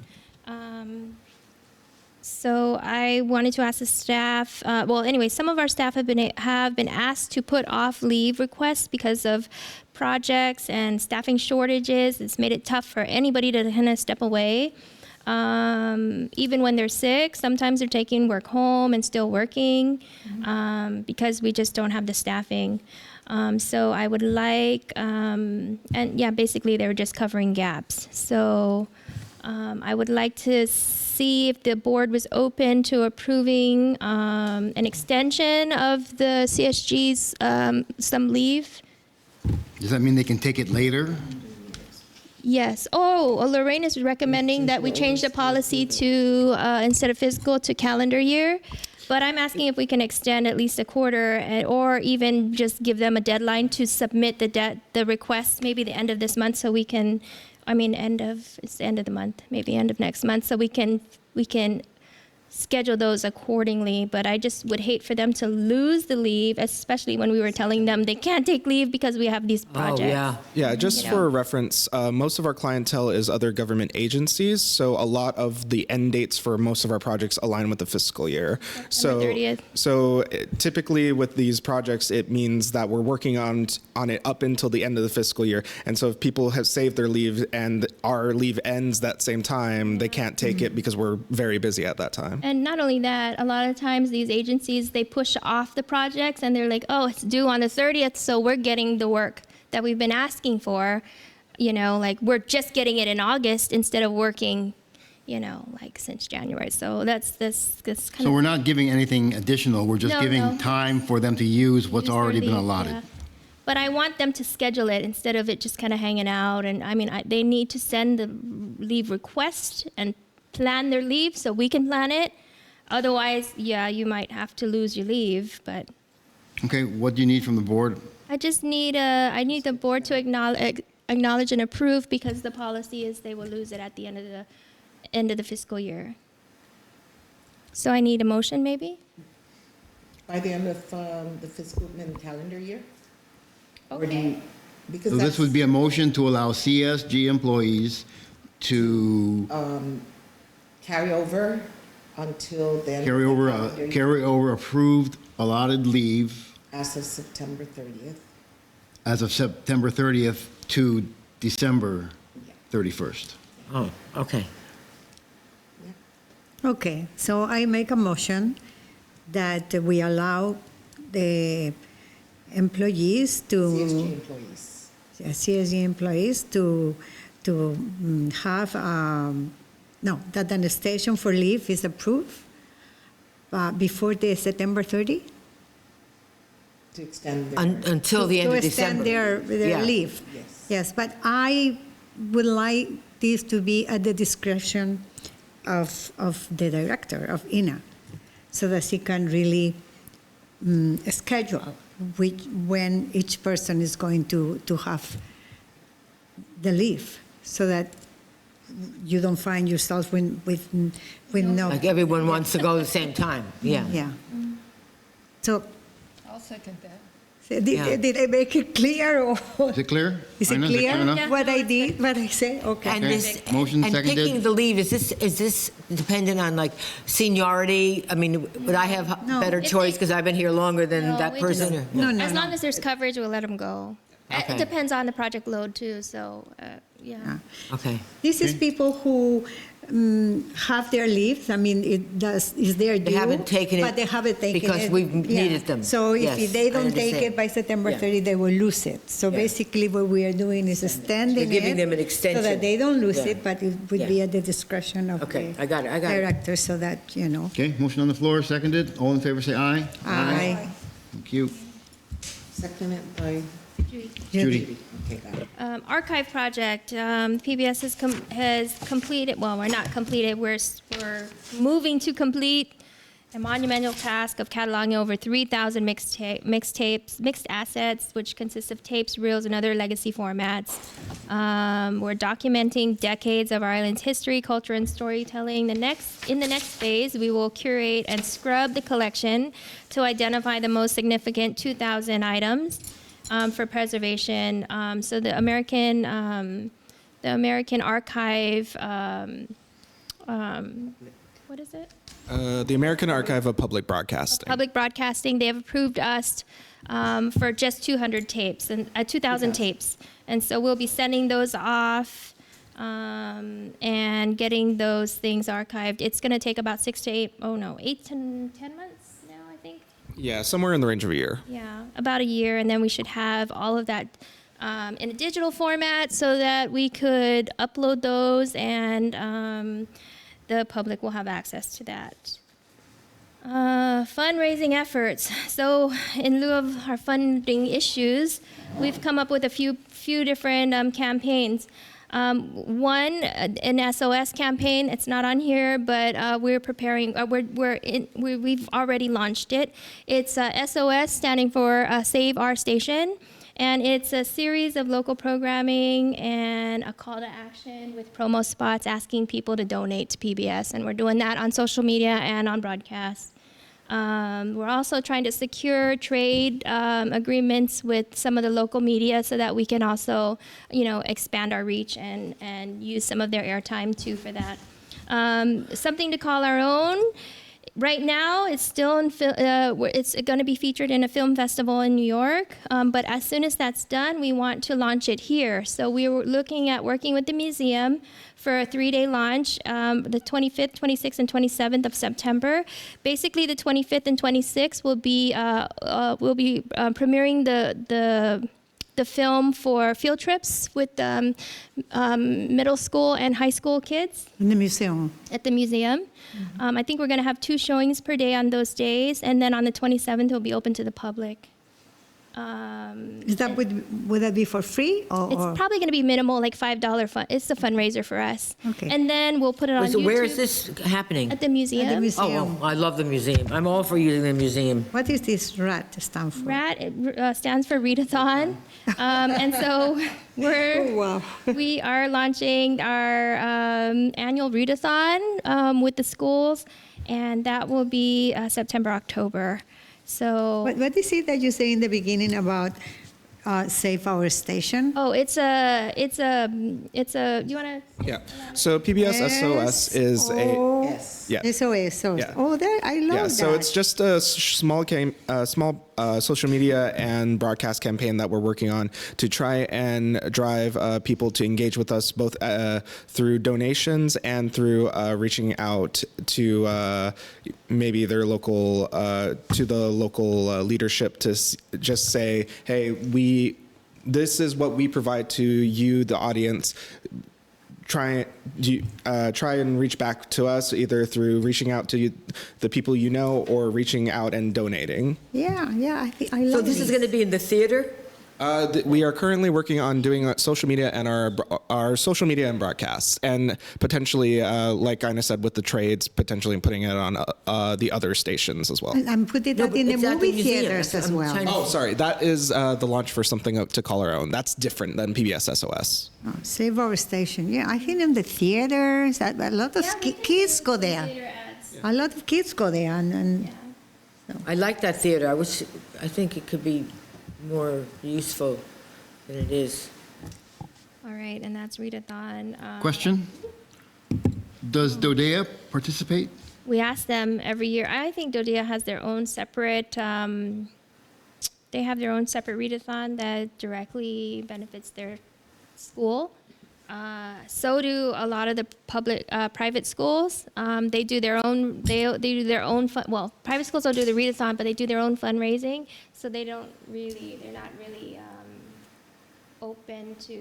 So I wanted to ask the staff, some of our staff have been asked to put off leave requests because of projects and staffing shortages. It's made it tough for anybody to kind of step away. Even when they're sick, sometimes they're taking work home and still working because we just don't have the staffing. So I would like, basically they were just covering gaps. So I would like to see if the board was open to approving an extension of the CSG's some leave. Does that mean they can take it later? Yes. Oh, Lorraine is recommending that we change the policy to, instead of fiscal, to calendar year. But I'm asking if we can extend at least a quarter or even just give them a deadline to submit the request, maybe the end of this month so we can, it's the end of the month, maybe end of next month, so we can schedule those accordingly. But I just would hate for them to lose the leave, especially when we were telling them they can't take leave because we have these projects. Oh, yeah. Yeah, just for reference, most of our clientele is other government agencies, so a lot of the end dates for most of our projects align with the fiscal year. September 30th. So typically with these projects, it means that we're working on it up until the end of the fiscal year. And so if people have saved their leave and our leave ends that same time, they can't take it because we're very busy at that time. And not only that, a lot of times these agencies, they push off the projects and they're like, oh, it's due on the 30th, so we're getting the work that we've been asking for. We're just getting it in August instead of working, since January. So that's this kind So we're not giving anything additional, we're just giving time for them to use what's already been allotted. Yeah. But I want them to schedule it instead of it just kind of hanging out. And they need to send the leave request and plan their leave so we can plan it. Otherwise, you might have to lose your leave, but. Okay, what do you need from the board? I just need I need the board to acknowledge and approve because the policy is they will lose it at the end of the fiscal year. So I need a motion maybe? By the end of the fiscal and calendar year? Or do Okay. you- because So this would be a motion to allow CSG employees to carry over until then. calendar year, carry over approved allotted leave as of September 30th. as of September 30th to December 31st. Oh, okay. Okay, so I make a motion that we allow the employees to. CSG employees. CSG employees to have, that the station for leave is approved before the September 30? To extend their. Until the end of To December. extend their Yeah. leave. Yes. Yes, but I would like this to be at the discretion of the director, of INA, so that she can really schedule when each person is going to have the leave, so that you don't find yourself with no. Like everyone wants to go at the same time, yeah. Yeah. So, I'll second that. Yeah. did I make it clear, or Is it clear? is it Ina, clear enough? what I did, what I said? Okay. And this, Motion and seconded. picking the leave, is this dependent on like seniority? I mean, would I have No. better choice because I've been here longer than No, that we person? just- or- No, no, As no. long as there's coverage, we'll let them go. Okay. It depends on the project load too, so, yeah. Okay. This is people who have their leaves. I mean, is their due. They haven't taken it but they haven't taken because it. we've needed them. So Yes, if they I don't take understand. it by September Yeah. 30, they will lose it. So Yeah. basically, what we are doing is extending You're giving it them an so extension. that they don't lose Yeah. it, but it would be Yeah. at the discretion of Okay, the I got it. director, so that Okay, motion on the floor, seconded. All in favor, say aye. Aye. Thank you. Seconded by Judy. Okay, got it. Archive project, PBS has completed, well, we're not completed, we're moving to complete a monumental task of cataloging over 3,000 mixed assets, which consist of tapes, reels, and other legacy formats. We're documenting decades of our island's history, culture, and storytelling. In the next phase, we will curate and scrub the collection to identify the most significant 2,000 items for preservation. So the American Archive, what is it? The American Archive of Public Broadcasting. Public Broadcasting, they have approved us for just 200 tapes and 2,000 tapes. And so we'll be sending those off and getting those things archived. It's going to take about 8 to 10 months now, I think. Yeah, somewhere in the range of a year. Yeah, about a year, and then we should have all of that in a digital format so that we could upload those and the public will have access to that. Fundraising efforts. So in lieu of our funding issues, we've come up with a few different campaigns. One, an SOS campaign. It's not on here, but we're preparing. We've already launched it. It's SOS, standing for Save Our Station, and it's a series of local programming and a call to action with promo spots asking people to donate to PBS, and we're doing that on social media and on broadcast. We're also trying to secure trade agreements with some of the local media so that we can also, expand our reach and use some of their airtime too for that. Something to call our own. Right now, it's still it's going to be featured in a film festival in New York. But as soon as that's done, we want to launch it here. So we were looking at working with the museum for a 3-day launch, the 25th, 26th, and 27th of September. Basically, the 25th and 26th will be premiering the film for field trips with middle school and high school kids in the museum. at the museum. I think we're going to have 2 showings per day on those days, and then on the 27th, it'll be open to the public. Is that would that be for free or? It's probably going to be minimal, like $5 fund. It's a fundraiser for us. Okay. And then we'll put it on So YouTube. where is this happening? At the museum. At the museum. Oh, well, I love the museum. I'm all for using the museum. What is this RAT stand for? RAT stands for Readathon. And so we are launching our annual Readathon with the schools, and that will be September, October. So, What is it that you say in the beginning about Save Our Station? do you want to? Yeah. So PBS SOS is a Yes. yeah. SOS. So, Yeah. Oh, there, I love Yeah, that. so it's just a small social media and broadcast campaign that we're working on to try and drive people to engage with us both through donations and through reaching out to maybe their local to the local leadership to just say, hey, this is what we provide to you, the audience. Try and reach back to us either through reaching out to the people you know or reaching out and donating. Yeah, I love So this is going to be in the theater? We are currently working on doing social media and our social media and broadcasts, and potentially, like Ina said, with the trades, potentially putting it on the other stations as well. I'm putting No, that but in the it's at the movie museum. theaters as I'm well. trying to- Oh, sorry, that is the launch for something to call our own. That's different than PBS SOS. Oh, Save Our Station. Yeah, I think in the theaters, a lot of kids go there. A lot of kids go there, and I like that theater. I think it could be more useful than it is. All right, and that's Readathon. Question? Does Dodea participate? We ask them every year. I think Dodea has their own separate They have their own separate readathon that directly benefits their school. So do a lot of the private schools. They do their own. They do their own. Private schools don't do the readathon, but they do their own fundraising. So they're not really open to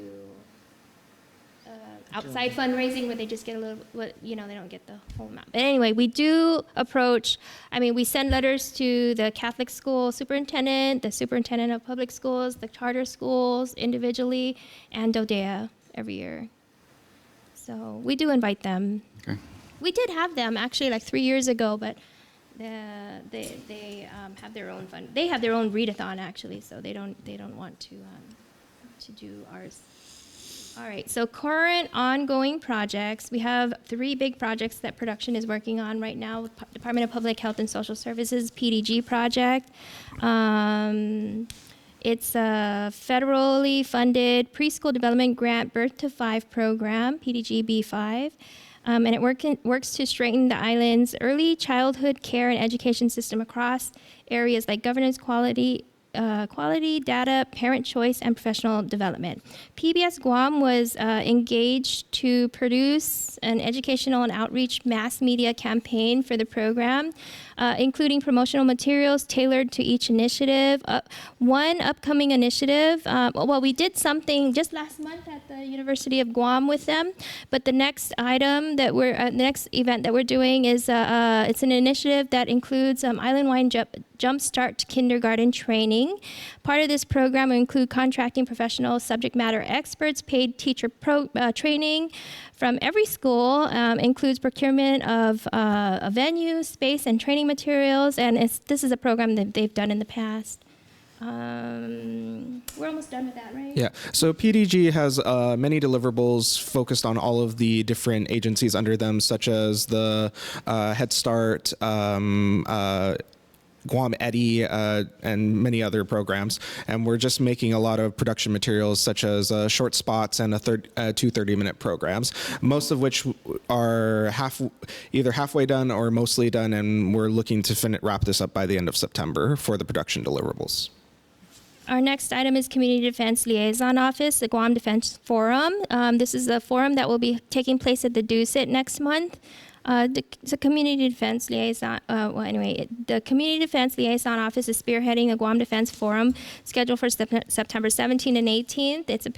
outside fundraising where they just get a little. They don't get the whole amount. But anyway, we do approach. We send letters to the Catholic school superintendent, the superintendent of public schools, the charter schools individually, and DODEA every year. So we do invite them. Okay. We did have them actually like 3 years ago, but they have their own fund. They have their own readathon actually, so they don't want to do ours. All right. So current ongoing projects, we have 3 big projects that production is working on right now. Department of Public Health and Social Services (PDG) project. It's a federally funded preschool development grant Birth to 5 program, PDG B5. And it works to strengthen the island's early childhood care and education system across areas like governance, quality, data, parent choice, and professional development. PBS Guam was engaged to produce an educational and outreach mass media campaign for the program, including promotional materials tailored to each initiative. One upcoming initiative, we did something just last month at the University of Guam with them, but the next item that the next event that we're doing is it's an initiative that includes island-wide Jumpstart Kindergarten training. Part of this program will include contracting professional subject matter experts, paid teacher training from every school, includes procurement of a venue, space, and training materials, and this is a program that they've done in the past. We're almost done with that, right? Yeah. So PDG has many deliverables focused on all of the different agencies under them, such as the Head Start, Guam Eddy, and many other programs. And we're just making a lot of production materials such as short spots and two 30-minute programs, most of which are either halfway done or mostly done, and we're looking to wrap this up by the end of September for the production deliverables. Our next item is Community Defense Liaison Office, the Guam Defense Forum. This is a forum that will be taking place at the DUCIT next month. The Community Defense Liaison, the Community Defense Liaison Office is spearheading a Guam Defense Forum scheduled for September 17th and 18th. It's a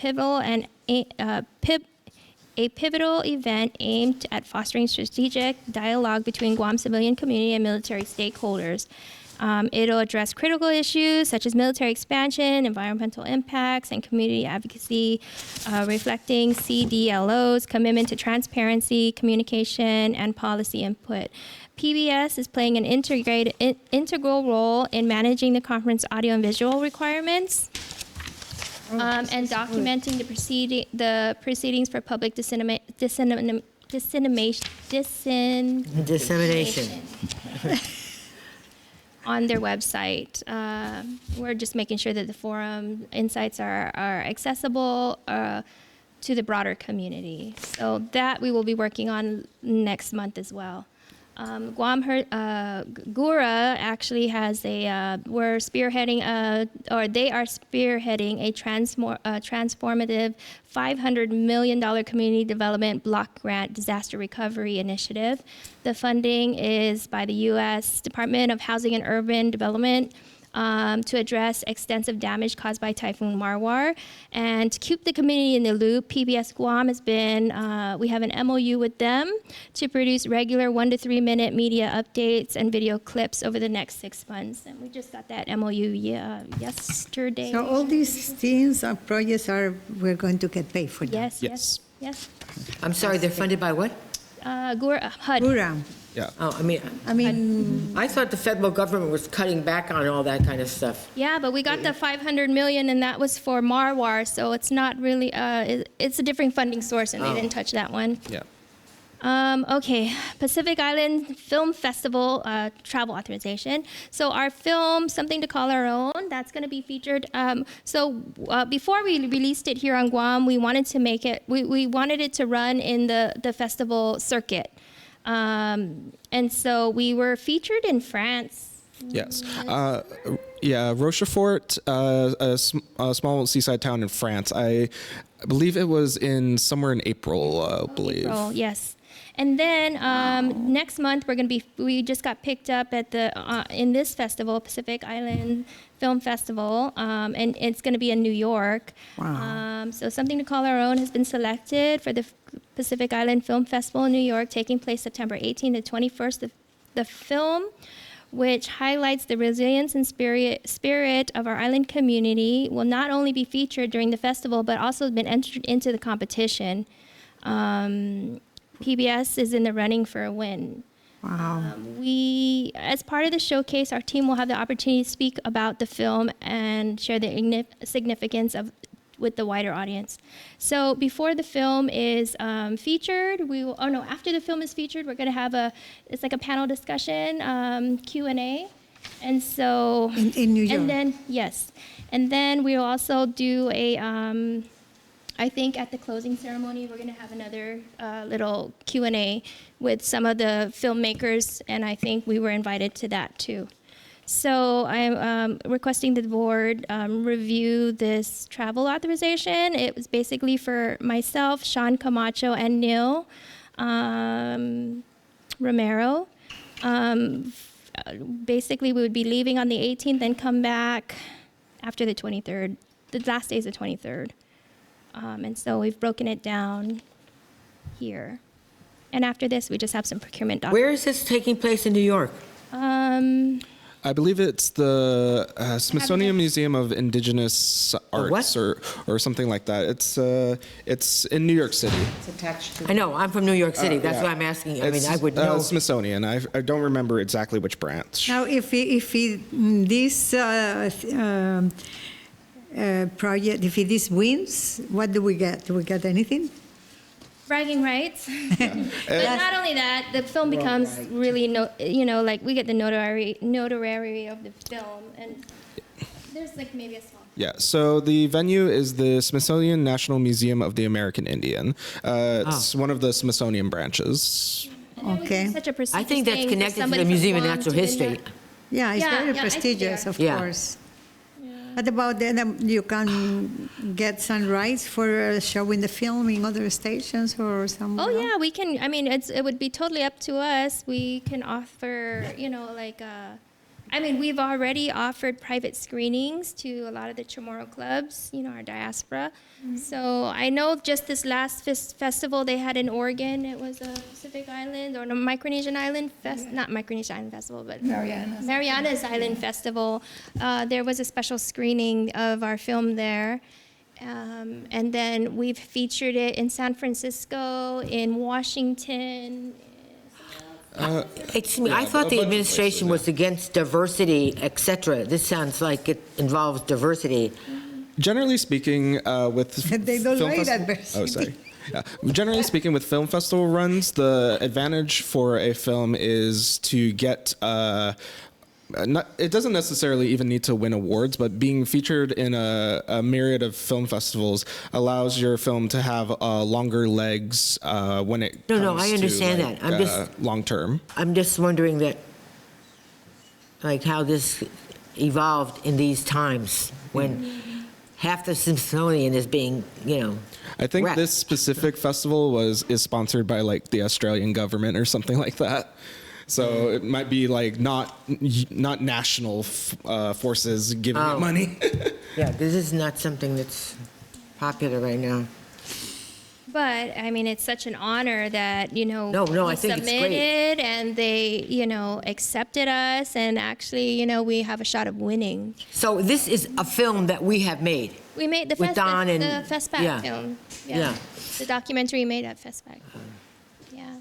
pivotal event aimed at fostering strategic dialogue between Guam civilian community and military stakeholders. It'll address critical issues such as military expansion, environmental impacts, and community advocacy, reflecting CDLO's commitment to transparency, communication, and policy input. PBS is playing an integral role in managing the conference audio and visual requirements, and documenting the proceedings for public dissemination. On their website. We're just making sure that the forum insights are accessible to the broader community. So that we will be working on next month as well. GURA actually has they are spearheading a transformative $500 million community development block grant disaster recovery initiative. The funding is by the U.S. Department of Housing and Urban Development to address extensive damage caused by Typhoon Marwar. And to keep the community in the loop, PBS Guam has been, we have an MOU with them to produce regular 1 to 3 minute media updates and video clips over the next 6 months. And we just got that MOU yesterday. So all these things and projects we're going to get paid for them? Yes. I'm sorry, they're funded by what? HUD. GURA. Yeah. Oh, I thought the federal government was cutting back on all that kind of stuff. Yeah, but we got the $500 million, and that was for Marwar, so it's not really. It's a different funding source, and they didn't touch that one. Yeah. Okay, Pacific Island Film Festival travel authorization. So our film, Something to Call Our Own, that's going to be featured. Before we released it here on Guam, we wanted to make it. We wanted it to run in the festival circuit. And so we were featured in France Yes. Yeah, Rochefort, a small seaside town in France. I believe it was in somewhere in April, I believe. April, yes. And then next month we just got picked up at the in this festival, Pacific Island Film Festival, and it's going to be in New York. Wow. So Something to Call Our Own has been selected for the Pacific Island Film Festival in New York, taking place September 18th to 21st. The film, which highlights the resilience and spirit of our island community, will not only be featured during the festival, but also been entered into the competition. PBS is in the running for a win. Wow. As part of the showcase, our team will have the opportunity to speak about the film and share the significance with the wider audience. So before the film is featured, after the film is featured, we're going to have it's like a panel discussion, Q&A. And so... In New York? And then, yes. And then we'll also do I think at the closing ceremony, we're going to have another little Q&A with some of the filmmakers, and I think we were invited to that too. So I'm requesting that the board review this travel authorization. It was basically for myself, Sean Camacho, and Neil Romero. Basically, we would be leaving on the 18th and come back after the 23rd. The last day is the 23rd. And so we've broken it down here. And after this, we just have some procurement documents. Where is this taking place in New York? I believe it's the Smithsonian Museum of Indigenous Arts or something like that. It's in New York City. It's attached to. I know, I'm from New York City. That's yeah. why I'm asking. I mean, It's, I would know. Smithsonian. I don't remember exactly which branch. Now, if this project, if this wins, what do we get? Do we get anything? Bragging rights. But not only that, the film becomes really, like we get the notoriety of the film, and there's like maybe a small. Yeah, so the venue is the Smithsonian National Museum of the American Indian. It's one of the Smithsonian branches. And it would be Okay. Such a prestigious I think that's thing for connected to somebody the from Museum of Guam Natural to win History. that. Yeah, it's Yeah, very yeah, I think they prestigious, are. of Yeah. course. What about you can get some rights for showing the film in other stations or somewhere? Oh else? yeah, we can. I mean, it would be totally up to us. We can offer, we've already offered private screenings to a lot of the Chamorro clubs, our diaspora. So I know just this last festival they had in Oregon, it was a Pacific Island or a Micronesian Island not Micronesian Island Festival, but Mariana's Island Festival. There was a special screening of our film there. And then we've featured it in San Francisco, in Washington. Excuse me, I thought the administration was against diversity, et cetera. This sounds like it involves diversity. Generally speaking, with They don't film like festival- diversity. Oh, sorry. Yeah. Generally speaking, with film festival runs, the advantage for a film is to get. It doesn't necessarily even need to win awards, but being featured in a myriad of film festivals allows your film to have longer legs when it comes No, I understand to, that. I'm just- long term. I'm just wondering how this evolved in these times when half the Smithsonian is being, I think wrecked. this specific festival is sponsored by the Australian government or something like that. So it might be not national forces giving it money. Yeah, this is not something that's popular right now. But I mean, it's such an honor that we I think it's great. submitted and they accepted us, and actually we have a shot of winning. So this is a film that we have made. We made the With Don and- FESPAC yeah. film. Yeah. The documentary made at FESPAC. Yeah.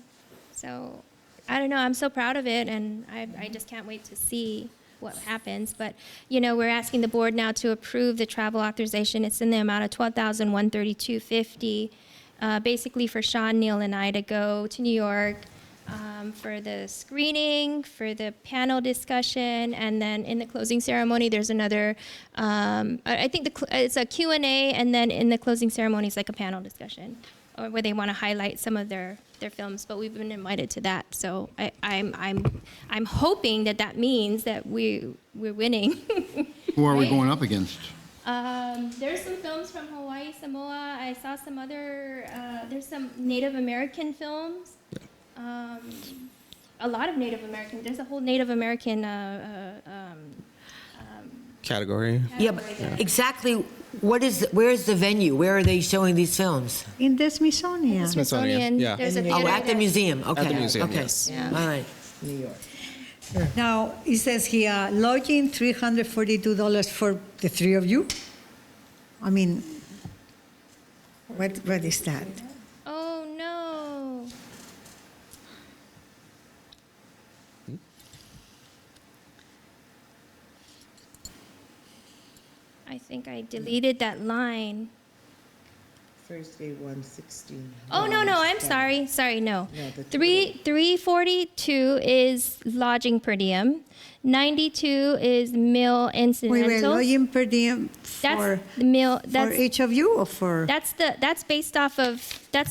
So I don't know. I'm so proud of it, and I just can't wait to see what happens. But we're asking the board now to approve the travel authorization. It's in the amount of $12,132.50. Basically for Sean, Neil, and I to go to New York for the screening, for the panel discussion, and then in the closing ceremony, there's another, I think it's a Q&A, and then in the closing ceremony, it's like a panel discussion. or where they want to highlight some of their films, but we've been invited to that. So I'm hoping that means that we're winning. Who are we Right. going up against? There's some films from Hawaii, Samoa. I saw some other, there's some Native American films. A lot of Native American, there's a whole Native American Category. Yeah, but exactly, where is the venue? Where are they showing these films? In the Smithsonian. Smithsonian, yeah. There's a Oh, theater at the that- museum, okay. At the museum, okay. yes. Yeah. All right. New York. Now, it says here, lodging $342 for the three of you? I mean, what is that? Oh, no. I think I deleted that line. Thursday, 116. Oh, no, I'm sorry. Sorry, no. No, the 342 is lodging per diem. 92 is meal We were incidentals. lodging per diem That's for, the meal, for that's, each of you or for? that's based off of the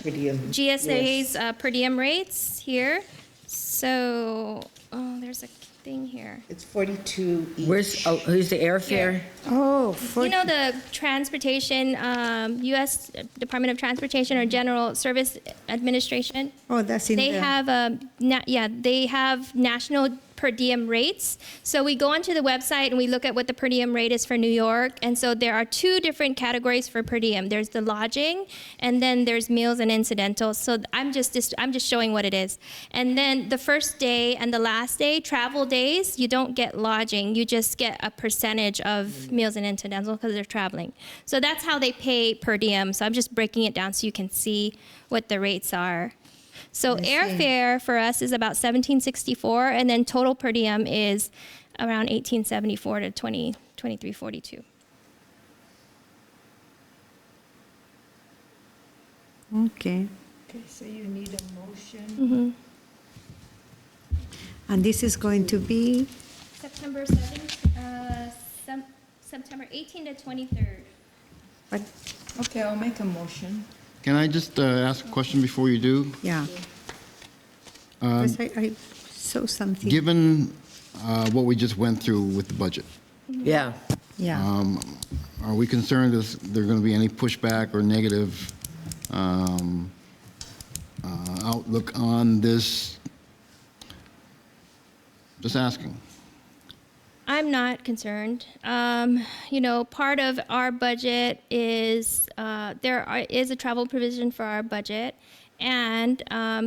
Per diem. GSA's per diem rates here. So, oh, there's a thing here. It's 42 each. Who's the airfare? Oh, for, You know the transportation, U.S. Department of Transportation or General Service Administration? oh, that's in They the. have they have national per diem rates. So we go onto the website and we look at what the per diem rate is for New York. And so there are two different categories for per diem. There's the lodging, and then there's meals and incidentals. So I'm just showing what it is. And then the first day and the last day, travel days, you don't get lodging. You just get a percentage of meals and incidentals because they're traveling. So that's how they pay per diem. So I'm just breaking it down so you can see what the rates are. So airfare for us is about $17.64, and then total per diem is around $18.74 to $23.42. Okay. Okay, so you need a motion. And this is going to be, September 7th, September 18th to 23rd. what, Okay, I'll make a motion. Can I just ask a question before you do? yeah. Because I saw something. Given what we just went through with the budget, Yeah. Yeah. are we concerned if there going to be any pushback or negative outlook on this? Just asking. I'm not concerned. Part of our budget is is a travel provision for our budget, and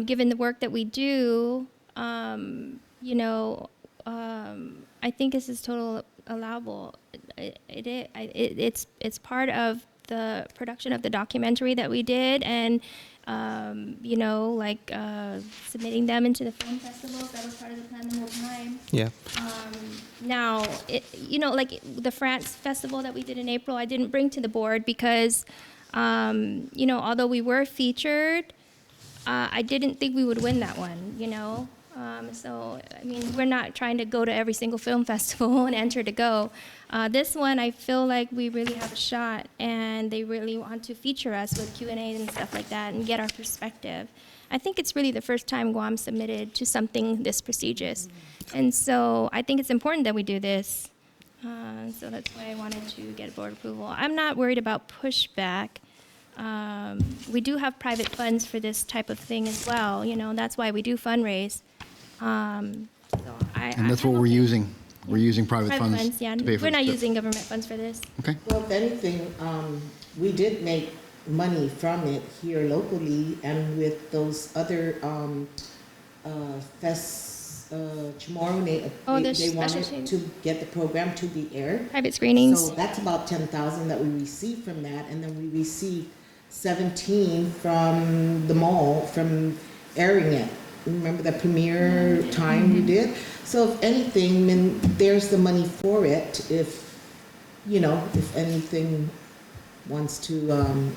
given the work that we do, I think this is total allowable. It's part of the production of the documentary that we did, and submitting them into the film festivals. That was part of the plan the whole time. Yeah. Now, the France festival that we did in April, I didn't bring to the board because, although we were featured, I didn't think we would win that one, we're not trying to go to every single film festival and enter to go. This one, I feel like we really have a shot, and they really want to feature us with Q&A and stuff like that and get our perspective. I think it's really the first time Guam submitted to something this prestigious. And so I think it's important that we do this. So that's why I wanted to get board approval. I'm not worried about pushback. We do have private funds for this type of thing as well. That's why we do fundraise. And that's what we're using. We're using private funds yeah. to pay for We're not this. using government funds for this. Okay. Well, if anything, we did make money from it here locally, and with those other Chamorro, Oh, the they wanted specialty. to get the program to the air. Private screenings. So that's about 10,000 that we received from that, and then we received 17 from the mall from airing it. Remember the premiere time we did? So if anything, then there's the money for it. If anything wants to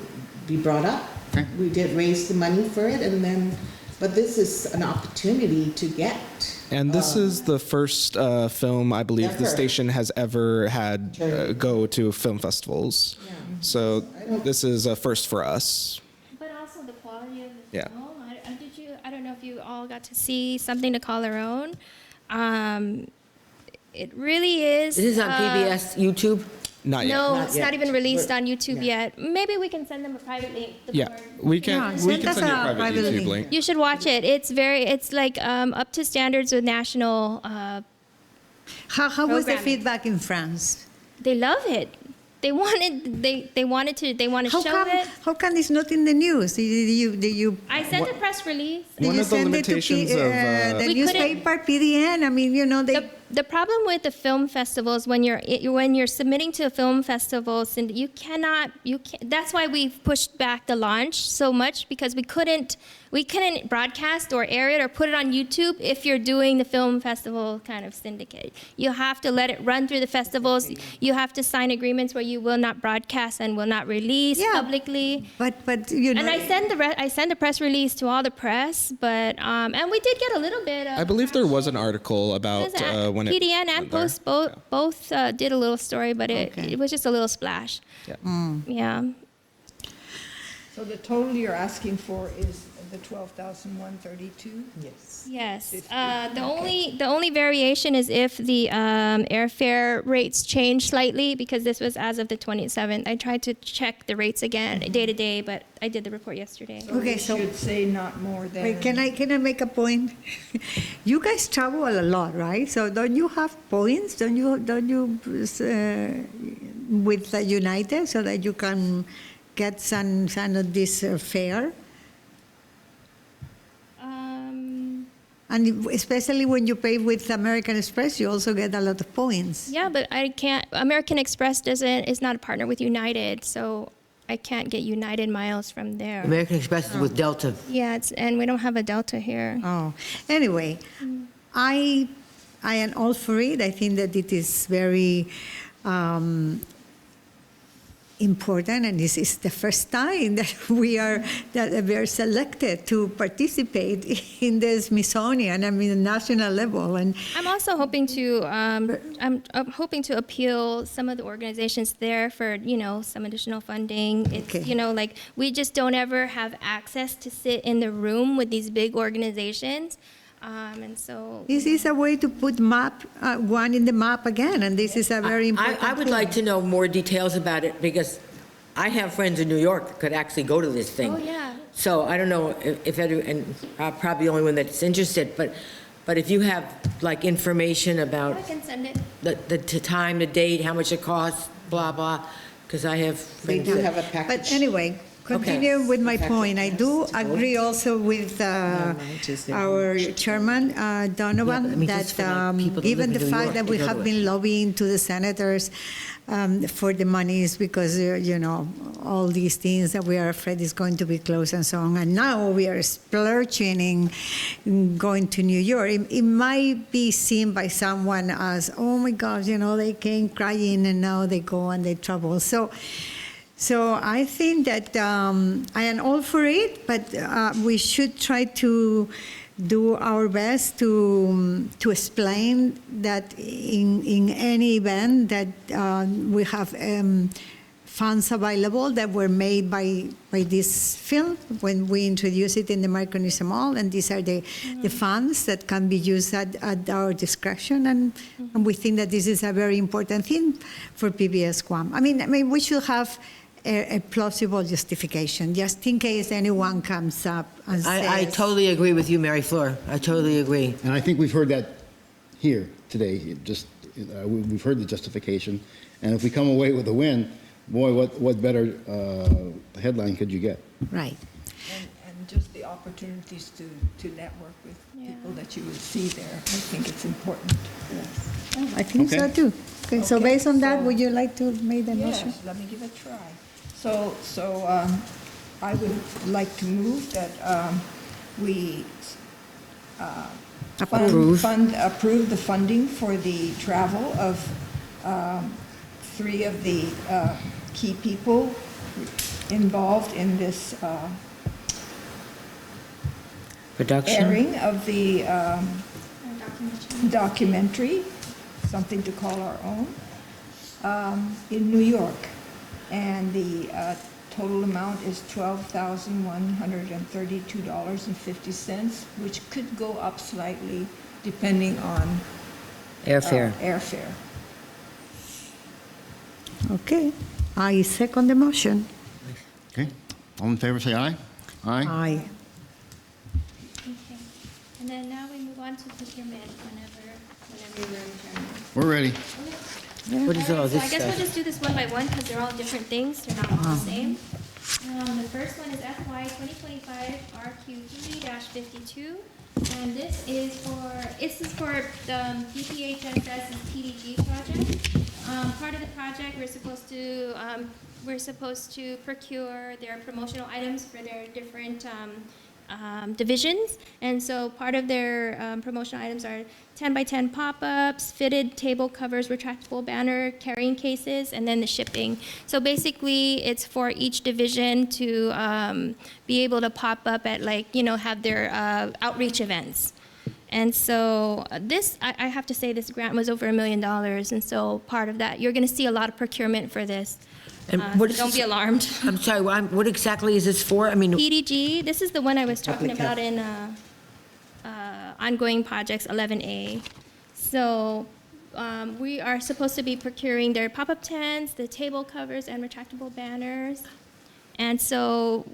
be brought up, Okay. we did raise the money for it, and then. But this is an opportunity to get. And this is the first film I believe the Ever. station has ever had Sure. go to film festivals. Yeah. So this is a first for us. But also the quality of the Yeah. film. I don't know if you all got to see Something to Call Our Own. It really is. This is on PBS YouTube? Not yet. No, Not it's yet. not even released on YouTube Yeah. yet. Maybe we can send them a private link. the Yeah, board. we can, Yeah, we send can us send you a a private private YouTube link. link. You should watch it. It's like up to standards with national. How was the Programming. feedback in France? They love it. They wanted to How show come, it. how come it's not in the news? Did you I sent a press release. did One you of the send it to limitations of, the We couldn't- newspaper, PDN? I mean, you know, they... The problem with the film festivals when you're submitting to a film festival, you can't. That's why we've pushed back the launch so much, because we couldn't broadcast or air it or put it on YouTube if you're doing the film festival kind of syndicate. You have to let it run through the festivals. You have to sign agreements where you will not broadcast and will not release Yeah. publicly. But you know... And I sent the press release to all the press, but and we did get a little bit of. I believe there was an article about when it PDN and went there. Post both did a little story, but it was just a little splash. Yeah. Yeah. So the total you're asking for is the 12,132? Yes. Yes. Okay. The only variation is if the airfare rates change slightly, because this was as of the 27th. I tried to check the rates again day to day, but I did the report yesterday. Okay, We so- should say not more than. Wait, can I make a point? You guys travel a lot, right? So don't you have points? Don't you with United, so that you can get some of this fare? And especially when you pay with American Express, you also get a lot of points. Yeah, but I can't. American Express is not a partner with United, so I can't get United miles from there. American Express is with Delta. Yeah, and we don't have a Delta here. Oh, anyway, I am all for it. I think that it is very important, and this is the first time that we are selected to participate in the Smithsonian. I mean, national level, and I'm also hoping to I'm hoping to appeal some of the organizations there for some additional funding. It's Okay. like we just don't ever have access to sit in the room with these big organizations, and so this is a way to put one in the map again, and this is a very important. I would thing. like to know more details about it, because I have friends in New York that could actually go to this thing. Oh, yeah. So I don't know if and I'm probably the only one that's interested, but if you have like information about I can send it. the time, the date, how much it costs, blah, blah, because I have They friends. do have a But package. anyway, continue with my point. I do agree also with mine is there. our chairman, Yeah, Donovan, but I mean, that just for, like, people that given live the in New fact York that to we go have to it. been lobbying to the senators for the monies, because, all these things that we are afraid is going to be closed and so on. And now we are splurging in going to New York. It might be seen by someone as, oh my gosh, they came crying and now they go and they travel. So I think that I am all for it, but we should try to do our best to explain that in any event that we have funds available that were made by this film when we introduced it in the Micronesia Mall, and these are the funds that can be used at our discretion, and we think that this is a very important thing for PBS Guam. I mean, we should have a plausible justification, just in case anyone comes up and says... I totally agree with you, Mary Fleur. I totally agree. And I think we've heard that here today. We've heard the justification, and if we come away with a win, boy, what better headline could you get? Right. And just the opportunities to network with people that you would see there. I think it's important. I think so Okay. too. Okay, so Okay, based on that, so- would you like to make the motion? Yes, let me give it a try. So I would like to move that we Approve. approve the funding for the travel of 3 of the key people involved in this Production. airing of the documentary, Something to Call Our Own, in New York. and the total amount is $12,132.50, which could go up slightly depending on Airfare. airfare. Okay, I second the motion. Okay, all in favor, say aye. Aye. Aye. Okay. And then now we move on to procurement whenever you're ready. We're ready. What is all So I this guess we'll stuff? just do this one by one because they're all different things. They're not all the same. The first one is FY 2025 RQ3-52. And this is for the DPHSS's PDG project. Part of the project, we're supposed to procure their promotional items for their different divisions. And so part of their promotional items are 10 by 10 pop-ups, fitted table covers, retractable banner, carrying cases, and then the shipping. So basically, it's for each division to be able to pop up at have their outreach events. And so I have to say this grant was over $1 million. And so part of that, you're going to see a lot of procurement for this. And what is Don't this- be alarmed. I'm sorry, what exactly is this for? I mean, PDG, this is the one I was talking Public about in ongoing projects 11A. So we are supposed to be procuring their pop-up tents, the table covers, and retractable banners. And so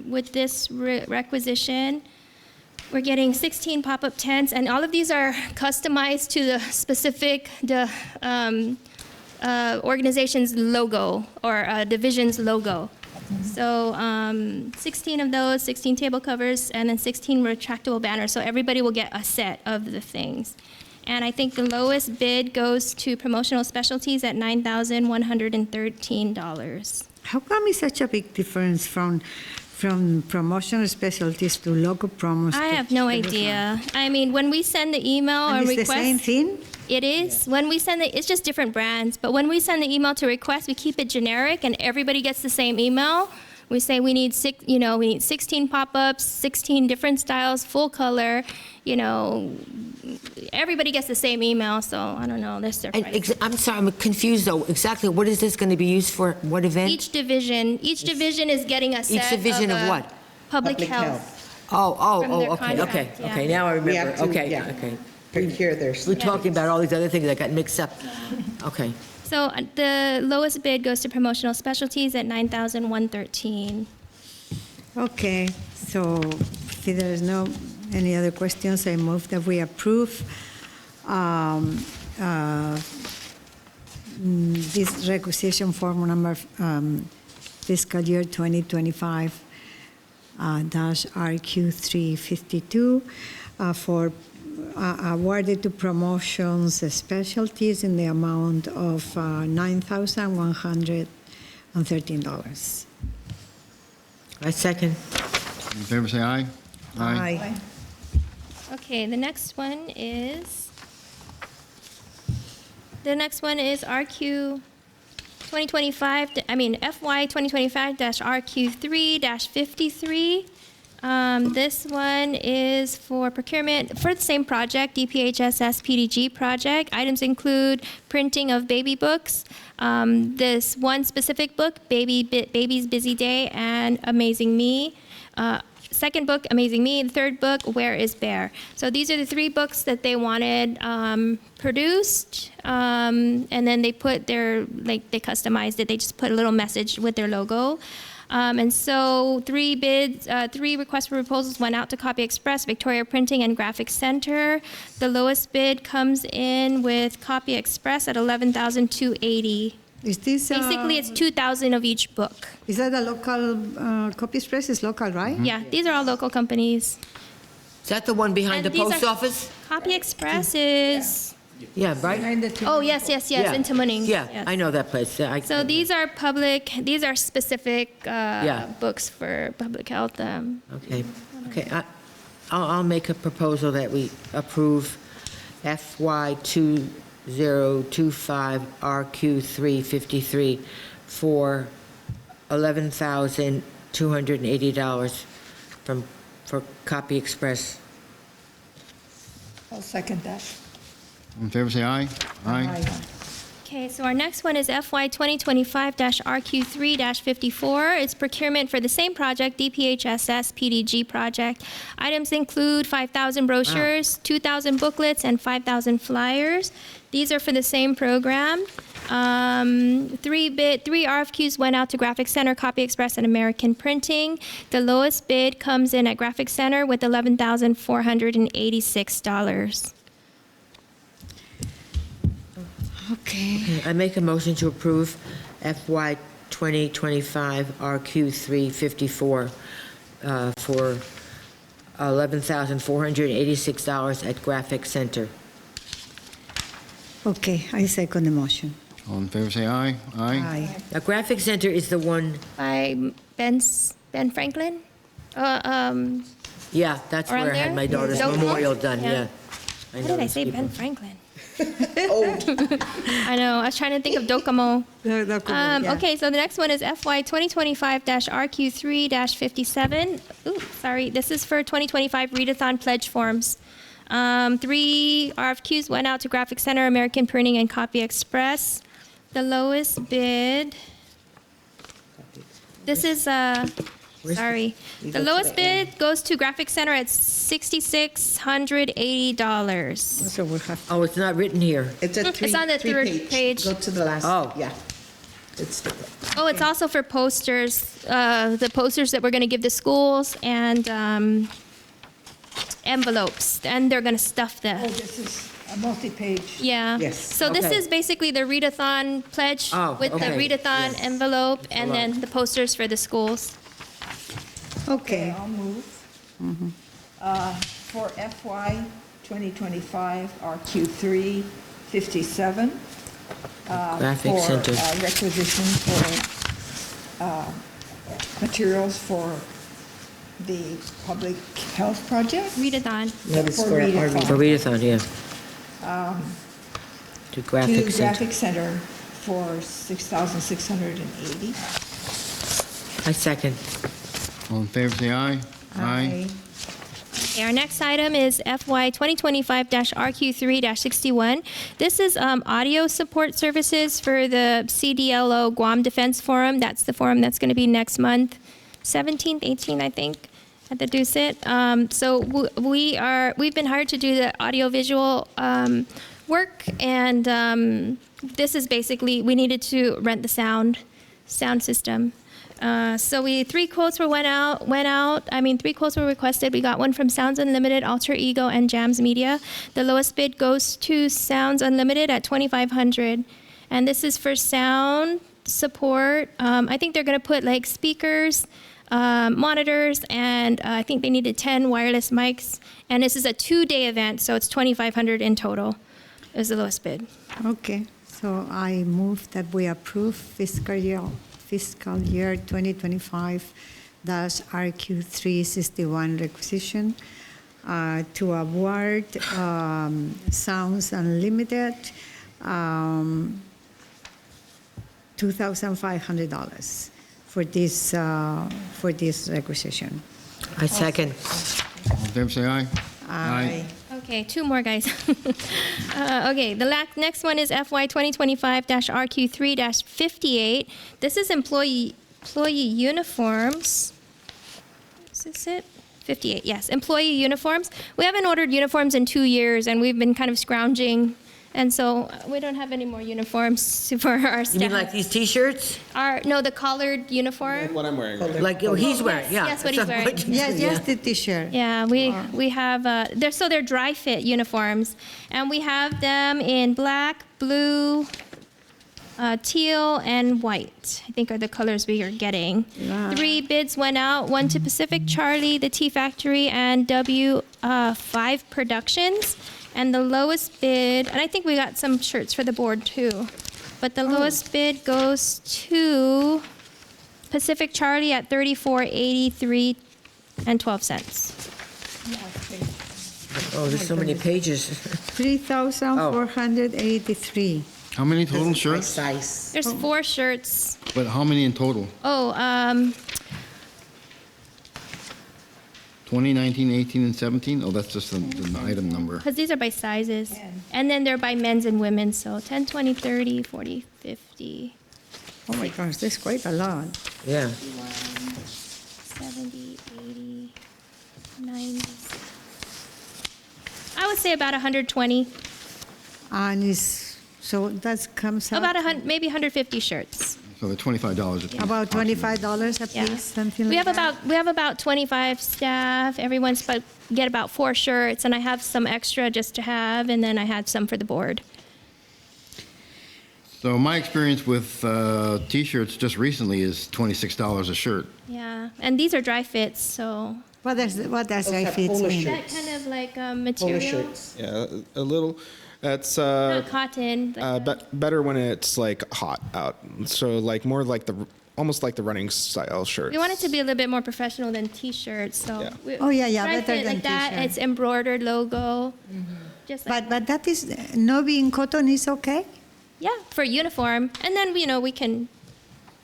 with this requisition, we're getting 16 pop-up tents, and all of these are customized to the specific organization's logo or division's logo. So 16 of those, 16 table covers, and then 16 retractable banners. So everybody will get a set of the things. And I think the lowest bid goes to promotional specialties at $9,113. How come it's such a big difference from promotional specialties to local promos? I have no idea. I mean, when we send the email or And it's request, the same thing? it is. When we send it's just different brands. But when we send the email to request, we keep it generic, and everybody gets the same email. We say we need 16 pop-ups, 16 different styles, full color. Everybody gets the same email. So I don't know. That's their price. I'm sorry, I'm confused though. Exactly, what is this going to be used for? What event? Each division is getting a set. Each division of what? Public Public health. health. From their Okay, contract, yeah. okay, now I We have remember. to, Okay, yeah. okay. Procure their We're talking about all these other things that got mixed up. Okay. So the lowest bid goes to promotional specialties at $9,113. Okay, so if there's no any other questions, I move that we approve this requisition form number fiscal year 2025 dash RQ352 for awarded to promotions specialties in the amount of $9,113. I second. All in favor, say aye. Aye. Okay, the next one is RQ 2025, FY 2025-RQ3-53. This one is for procurement for the same project, DPHSS PDG project. Items include printing of baby books, this one specific book, Baby's Busy Day, and Amazing Me. Second book, Amazing Me. The third book, Where is Bear? So these are the three books that they wanted produced, and then they put they customized it. They just put a little message with their logo. And so three requests for proposals went out to Copy Express, Victoria Printing, and Graphics Center. The lowest bid comes in with Copy Express at $11,280. Is this Basically, it's $2,000 of each book. is that a local Copy Express is local, right? Yeah, these are all local companies. Is that the one behind the And these post are- office? Copy Express is, Yeah, right? oh, yes, Yeah. in Tamuning. Yeah, yes. I know that place. Yeah, So these are specific Yeah. books for public health. Okay, I'll make a proposal that we approve FY 2025 RQ353 for $11,280 for Copy Express. I'll second that. All in favor, say aye. Aye. Okay, Okay, so our next one is FY 2025-RQ3-54. It's procurement for the same project, DPHSS PDG project. Items include 5,000 brochures, 2,000 booklets, and 5,000 flyers. These are for the same program. Three RFQs went out to Graphic Center, Copy Express, and American Printing. The lowest bid comes in at Graphic Center with $11,486. Okay. I make a motion to approve FY 2025 RQ354 for $11,486 at Graphic Center. Okay, I second the motion. All in favor, say aye. Aye. Now, Graphic Center is the one, By Ben Franklin? yeah, that's Around where I had there? my daughter's Don't memorial know? done, Yeah. yeah. Why did know I these say people. Ben Franklin? I know, I was trying to think of Docomo. Okay, so the next one is FY 2025-RQ3-57. Ooh, sorry, this is for 2025 readathon pledge forms. 3 RFQs went out to Graphic Center, American Printing, and Copy Express. The lowest bid, this is, sorry. You The go to lowest the end. bid goes to Graphic Center at $6,680. So we'll have, Oh, it's not written here. It's a It's on the third page. Go to the last. Oh. Yeah. It's Oh, it's also for posters, the posters that we're going to give the schools and envelopes, and they're going to stuff Oh, the, this is a multi-page. yeah. Yes. So this Okay. is basically the readathon pledge Oh, with the okay. readathon Yes. envelope and then the posters for the schools. okay. I'll move. For FY 2025, RQ3 57. Graphic Center. For requisition for materials for the public health project. Readathon. That is For for our readathon. For readathon, yeah. To To Graphic Center. Graphic Center for $6,680. I second. All in favor, say aye. Aye. Okay, our next item is FY 2025-RQ3-61. This is audio support services for the CDLO Guam Defense Forum. That's the forum that's going to be next month, 17th, 18th, I think, at the Dusit. So we've been hired to do the audiovisual work, and this is basically, we needed to rent the sound system. So 3 quotes went out. 3 quotes were requested. We got one from Sounds Unlimited, Alter Ego, and Jams Media. The lowest bid goes to Sounds Unlimited at $2,500, and this is for sound support. I think they're going to put like speakers, monitors, and I think they needed 10 wireless mics. And this is a 2-day event, so it's $2,500 in total. Is the lowest bid. Okay, so I move that we approve fiscal year 2025 RQ361 requisition to award Sounds Unlimited $2,500 for this requisition. I second. All in favor, say aye. Aye. Okay, 2 more, guys. Okay, the next one is FY 2025-RQ3-58. This is employee uniforms. Is this it? 58, yes, employee uniforms. We haven't ordered uniforms in 2 years, and we've been kind of scrounging, and so we don't have any more uniforms for our staff. You mean like these T-shirts? No, the collared uniform. What I'm wearing. right now. Like what he's wearing, yeah. yes, what he's That's wearing. what- Yes, yes, the T-shirt. Yeah, we have they're dry fit uniforms, and we have them in black, blue, teal, and white. I think are the colors we are getting. Wow. 3 bids went out: 1 to Pacific Charlie, the Tea Factory, and W5 Productions. And the lowest bid, and I think we got some shirts for the board too, but the lowest bid goes to Pacific Charlie at $34.83 and 12 cents. Oh, there's so many pages. 3,483. How many total by shirts? size. There's 4 shirts. But how many in total? Oh, 2019, 18, and 17? Oh, that's just the item number. Because these are by sizes. And then they're by men's and women's, so 10, 20, 30, 40, 50, Oh my gosh, that's quite a lot. Yeah. 70, 80, 90. I would say about 120, And it's, so that comes out about maybe 150 shirts. So they're $25 a piece. about $25 a Yeah. piece, something We like have that? we have about 25 staff. Everyone's but get about 4 shirts, and I have some extra just to have, and then I had some for the board. So my experience with T-shirts just recently is $26 a shirt. Yeah, and these are dry fits, so What does Those dry have fits polo mean? that kind of like Polo material, shirts. Yeah, a little. That's not cotton. Like better when it's like hot out. So like more like almost like the running style shirts. we want it to be a little bit more professional than T-shirts. So Yeah. Oh, yeah, dry better fit than like that. T-shirt. It's embroidered logo. Just like But that is, no being cotton is okay? yeah, for uniform, and then we can,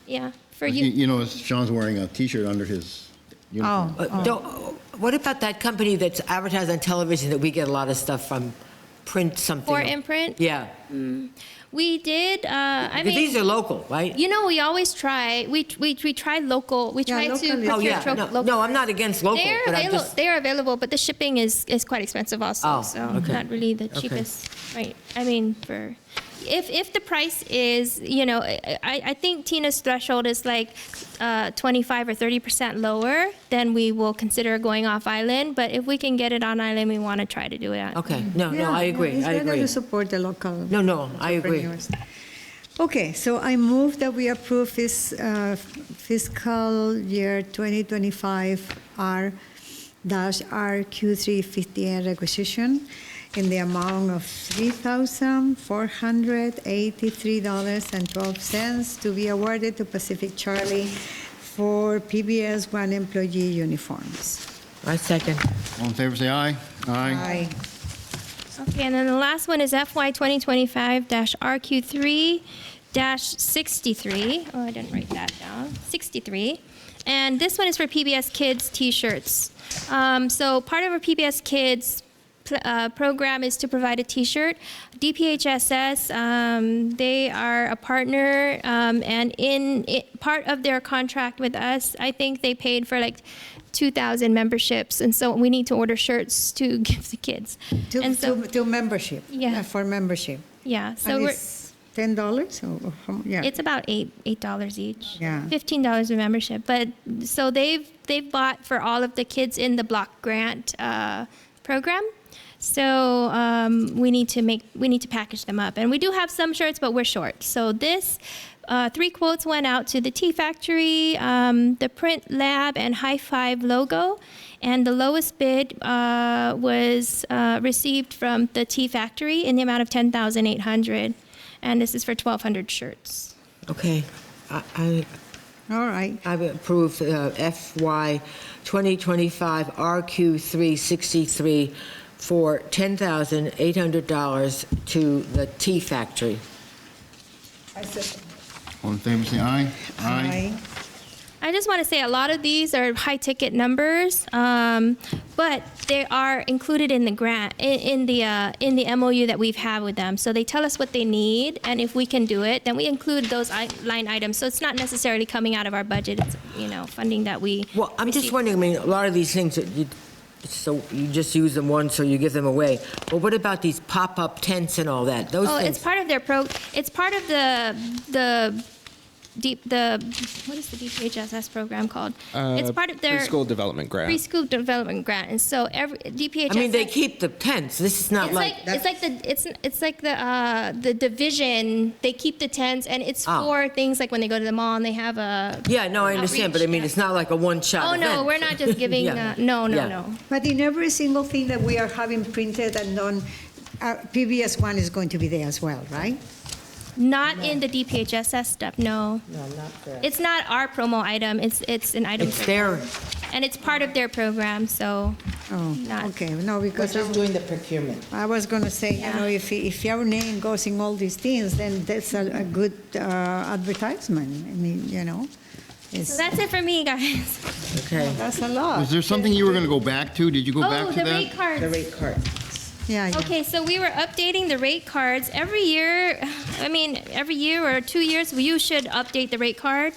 yeah, for you. You know, Sean's wearing a T-shirt under his uniform. What about that company that's advertised on television that we get a lot of stuff from? Print something. For imprint, Yeah. we did. I Because mean, these are local, right? we always try. We try local. We Yeah, try local to is- procure Oh, yeah. local. No, I'm not against local, They're but I'm available. just, They are available, but the shipping is quite expensive also. Oh, so okay. not really the Okay. cheapest, right? I mean, for if the price is, I think Tina's threshold is like 25 or 30% lower, then we will consider going off island. But if we can get it on island, we want to try to do it. okay. No, Yeah, I agree. It's I better agree. to support the local. No, I agree. entrepreneurs. Okay, so I move that we approve this fiscal year 2025 R-RQ350N requisition in the amount of $3,483.12 to be awarded to Pacific Charlie for PBS One employee uniforms. I second. All in favor, say aye. Aye. Okay, and then the last one is FY 2025-RQ3-63. Oh, I didn't write that down. 63. And this one is for PBS Kids T-shirts. So part of our PBS Kids program is to provide a T-shirt. DPHSS, they are a partner, and part of their contract with us, I think they paid for like 2,000 memberships, and so we need to order shirts to give the kids. And so, To membership. Yeah. For membership. yeah, so And we're. it's $10 or yeah. It's about $8 each. Yeah. $15 a membership. But so they've bought for all of the kids in the block grant program. So we need to package them up, and we do have some shirts, but we're short. So this 3 quotes went out to the Tea Factory, the Print Lab, and High Five logo, and the lowest bid was received from the Tea Factory in the amount of $10,800. And this is for 1,200 shirts. Okay. I All right. approve FY 2025 RQ363 for $10,800 to the Tea Factory. I second. All in favor, say aye. Aye. I just want to say a lot of these are high ticket numbers, but they are included in the grant, in the MOU that we've had with them. So they tell us what they need, and if we can do it, then we include those line items. So it's not necessarily coming out of our budget. It's funding that we. Well, I'm just receive. wondering, I mean, a lot of these things, so you just use them once, so you give them away. But what about these pop-up tents and all that? Those Oh, things. it's part of their It's part of the what is the DPHSS program called? It's part of their Preschool development grant. preschool development grant, and so every DPHSS. I mean, they keep the tents. This is not It's like. it's like the division. They keep the tents, and it's Oh. for things like when they go to the mall and they have a. Yeah, no, I understand, but I mean, outreach, it's not like a one-shot Oh event. no, we're not just giving. Yeah. No. Yeah. But in every single thing that we are having printed and done, PBS One is going to be there as well, right? Not in the DPHSS stuff. No, No, not for. it's not our promo item. It's an item. It's for their, them. And it's part of their program. So. Oh, Not- okay, no, We're because just doing the procurement. I was going to say, Yeah. if your name goes in all these things, then that's a good advertisement. I mean, So that's it for me, guys. Okay. That's a lot. Was there something you were going to go back to? Did you go back Oh, to the that? rate cards. The rate card. Yeah, yeah. Okay, so we were updating the rate cards every year. Every year or 2 years, you should update the rate card.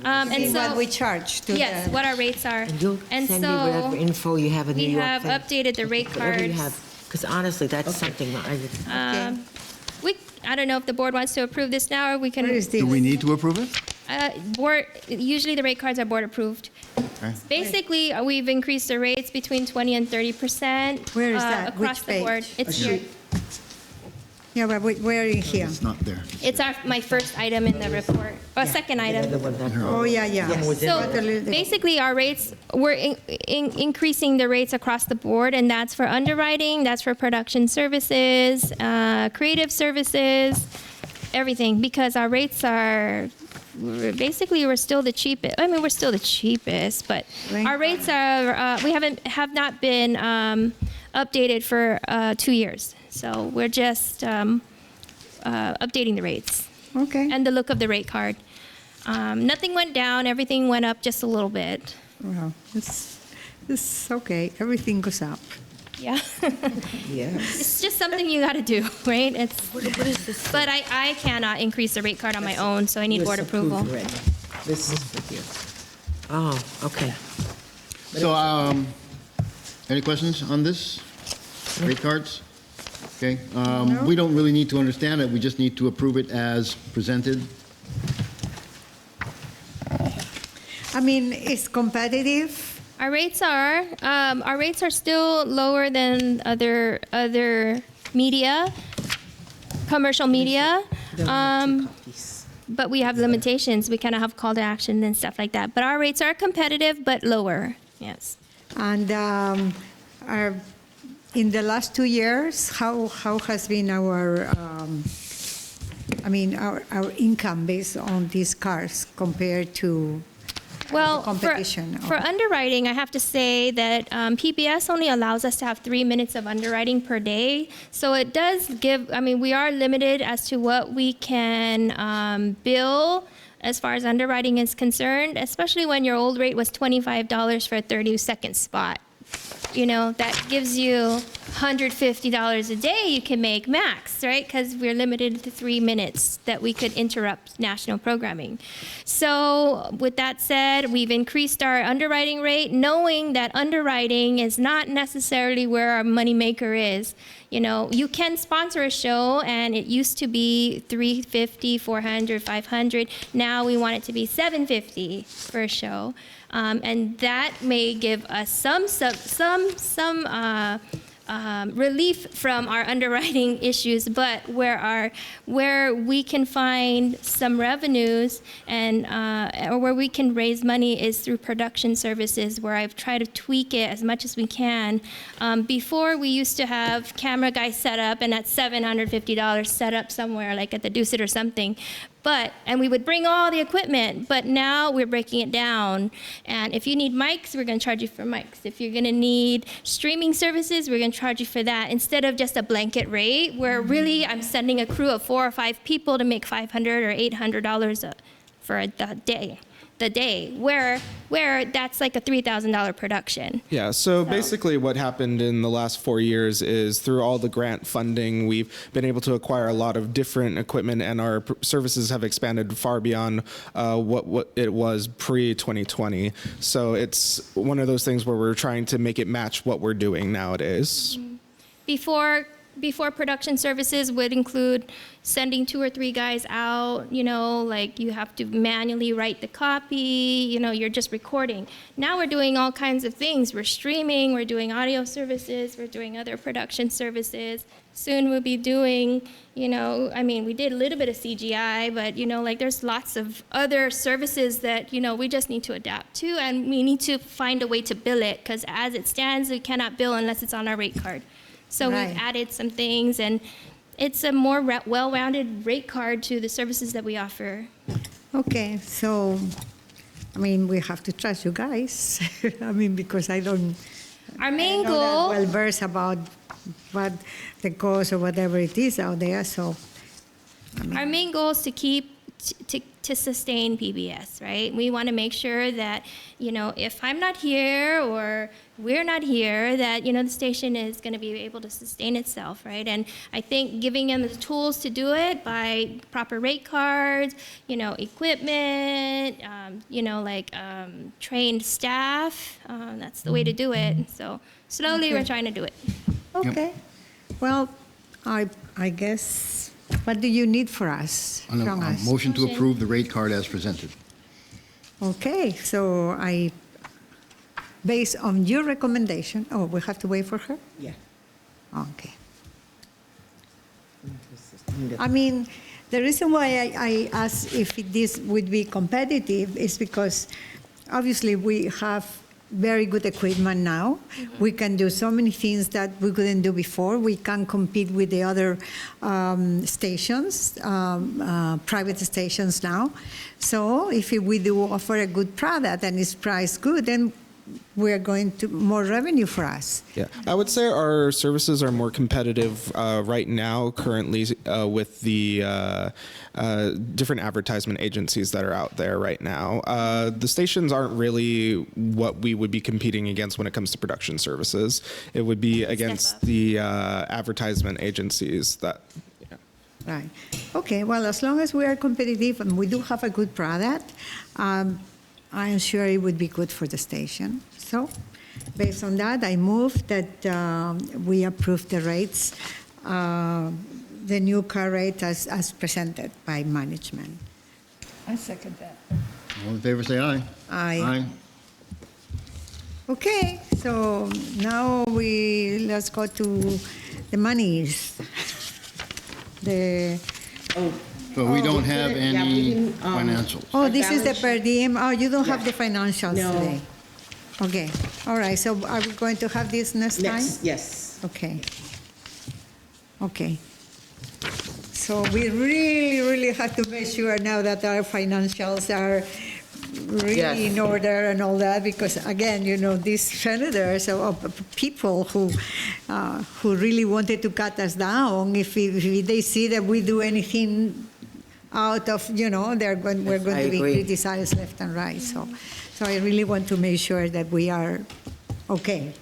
And See what so, we charge to yes, the- what our rates are. And you'll And send me whatever so info you have in New we York. have thing. updated the rate Whatever you cards. have, because honestly, that's something that I would. I don't know if the board wants to approve this now, or we can. Where is this? Do we need to approve it? Board, usually the rate cards are board approved. Okay. Basically, we've increased the rates between 20 and 30%. Where is that? Across Which the board. page? It's here. Yeah, but where in here? It's not there. It's my first item in the report, or second The item. one that- Oh, yeah, yeah. So basically, our rates, we're increasing the rates across the board, and that's for underwriting, that's for production services, creative services, everything, because our rates are, we're still the cheapest. We're still the cheapest, but our rates are, we have not been updated for 2 years. So we're just updating the rates Okay. and the look of the rate card. Nothing went down, everything went up just a little bit. Well, it's okay. Everything goes up. Yeah. Yes. It's just something you got to do, right? What is this? But I cannot increase the rate card on my own, so I need board It's approved approval. already. This is for you. Oh, okay. So, any questions on this? Rate cards? Okay, we don't really need to understand it, we just need to approve it as presented. It's competitive. Our rates are still lower than other media, commercial media. But we have limitations. We kind of have call to action and stuff like that. But our rates are competitive, but lower. Yes. And in the last 2 years, how has been our income based on these cars compared to Well, competition? for underwriting, I have to say that PBS only allows us to have 3 minutes of underwriting per day. So it does give, we are limited as to what we can bill as far as underwriting is concerned, especially when your old rate was $25 for a 30-second spot. That gives you $150 a day you can make max, right? Because we're limited to 3 minutes that we could interrupt national programming. So with that said, we've increased our underwriting rate, knowing that underwriting is not necessarily where our moneymaker is. You can sponsor a show, and it used to be $350, $400, $500. Now we want it to be $750 for a show. And that may give us some relief from our underwriting issues, but where we can find some revenues and or where we can raise money is through production services, where I've tried to tweak it as much as we can. Before, we used to have camera guys set up, and that's $750 set up somewhere, like at the Dusit or something. And we would bring all the equipment, but now we're breaking it down. And if you need mics, we're going to charge you for mics. If you're going to need streaming services, we're going to charge you for that, instead of just a blanket rate, where really I'm sending a crew of 4 or 5 people to make $500 or $800 for the day, where that's like a $3,000 production. Yeah, so basically what happened in the last 4 years is through all the grant funding, we've been able to acquire a lot of different equipment, and our services have expanded far beyond what it was pre-2020. So it's one of those things where we're trying to make it match what we're doing nowadays. Before production services would include sending 2 or 3 guys out, like you have to manually write the copy, you're just recording. Now we're doing all kinds of things. We're streaming, we're doing audio services, we're doing other production services. Soon we'll be doing, we did a little bit of CGI, but, there's lots of other services that, we just need to adapt to, and we need to find a way to bill it, because as it stands, we cannot bill unless it's on our rate card. So Right. we've added some things, and it's a more well-rounded rate card to the services that we offer. Okay, so, we have to trust you guys. Because I don't. Our main I'm not goal, well versed about what the cost or whatever it is out there, so. our main goal is to to sustain PBS, right? We want to make sure that, if I'm not here or we're not here, that, the station is going to be able to sustain itself, right? And I think giving them the tools to do it by proper rate cards, equipment, trained staff, that's the way to do it. So slowly we're trying to do it. Okay. Well, I guess, what do you need for us, On from a us? motion to Motion. approve the rate card as presented. Okay, so based on your recommendation, we have to wait for her? Yeah. Okay. I mean, the reason why I asked if this would be competitive is because obviously we have very good equipment now. We can do so many things that we couldn't do before. We can compete with the other stations, private stations now. So if we do offer a good product and it's priced good, then we're going to more revenue for us. Yeah, I would say our services are more competitive right now, currently, with the different advertisement agencies that are out there right now. The stations aren't really what we would be competing against when it comes to production services. It would be against up. the advertisement agencies that. Yeah. Right. Okay, well, as long as we are competitive and we do have a good product, I am sure it would be good for the station. So, based on that, I move that we approve the rates, the new car rate as presented by management. I second that. All in favor, say aye. Aye. Okay, so now let's go to the monies. So we don't have Yeah, we any didn't, financials. Oh, this is the balance per diem. Oh, you don't have the financials No. today. Okay, all right, so are we going to have this next time? Next, yes. Okay. Okay. So we really, really have to make sure now that our financials are really Yes. in order and all that, because again, these senators or people who really wanted to cut us down, if they see that we do anything out of, we're going I to be agree. criticized left and right. So I really want to make sure that we are okay.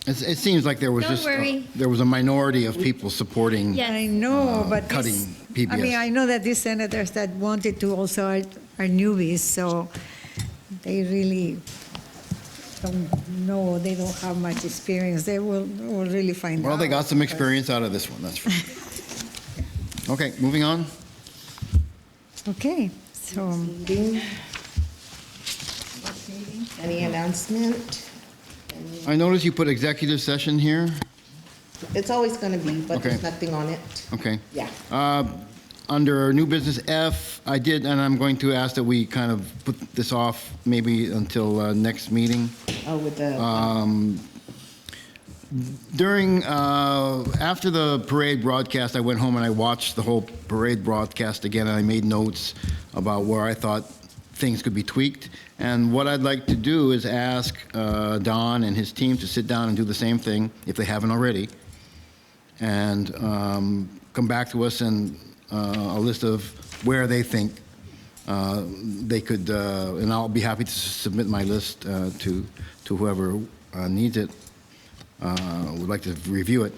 It seems like there was Don't just, worry. there was a minority of people supporting. Yes. I know, but cutting PBS. I mean, I know that these senators that wanted to also are newbies, so they really don't know, they don't have much experience. They will really find out. Well, they got some experience out of this one, that's for sure. Okay, moving on. Okay, so, Meeting. Any announcement? I noticed you put executive session here. It's always going to be, but Okay. there's nothing on it. Okay. Yeah. Under new business F, I did, and I'm going to ask that we kind of put this off maybe until next meeting. Oh, with the, After the parade broadcast, I went home and I watched the whole parade broadcast again, and I made notes about where I thought things could be tweaked. And what I'd like to do is ask Don and his team to sit down and do the same thing, if they haven't already, and come back to us and a list of where they think they could, and I'll be happy to submit my list to whoever needs it, would like to review it.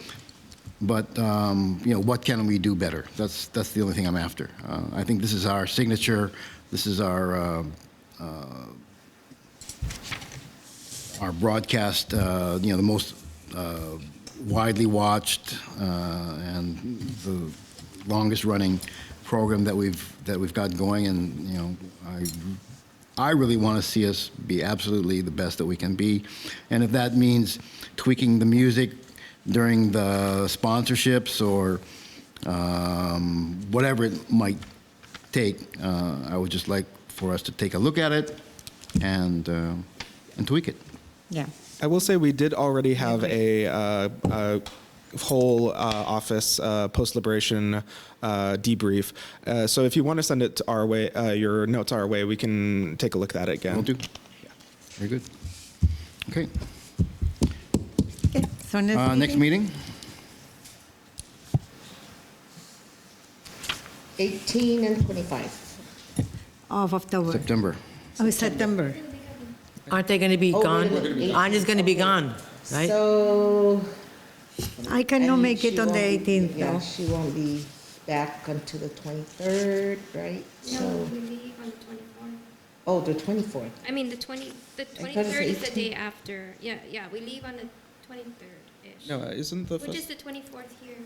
But, what can we do better? That's the only thing I'm after. I think this is our signature. This is our broadcast, the most widely watched and the longest running program that we've got going, and I really want to see us be absolutely the best that we can be, and if that means tweaking the music during the sponsorships or whatever it might take, I would just like for us to take a look at it and tweak it. yeah. I will say we did already have a whole office post-liberation debrief. So if you want to send it our way, your notes our way, we can take a look at it again. Will do. Very good. Okay. Okay, so Next meeting? 18 and 25. of October? September. Oh, September. Aren't they going to be Oh, gone? wait a minute. Anya's going to be gone, right? So. I cannot and make it she on the won't be- 18th, Yeah, though. she won't be back until the 23rd, right? No, So, we leave on the 24th. oh, the 24th. I mean, the thought it 23rd was is the 18th. day after. Yeah, we leave on the 23rd-ish. No, isn't the Which is the 24th here,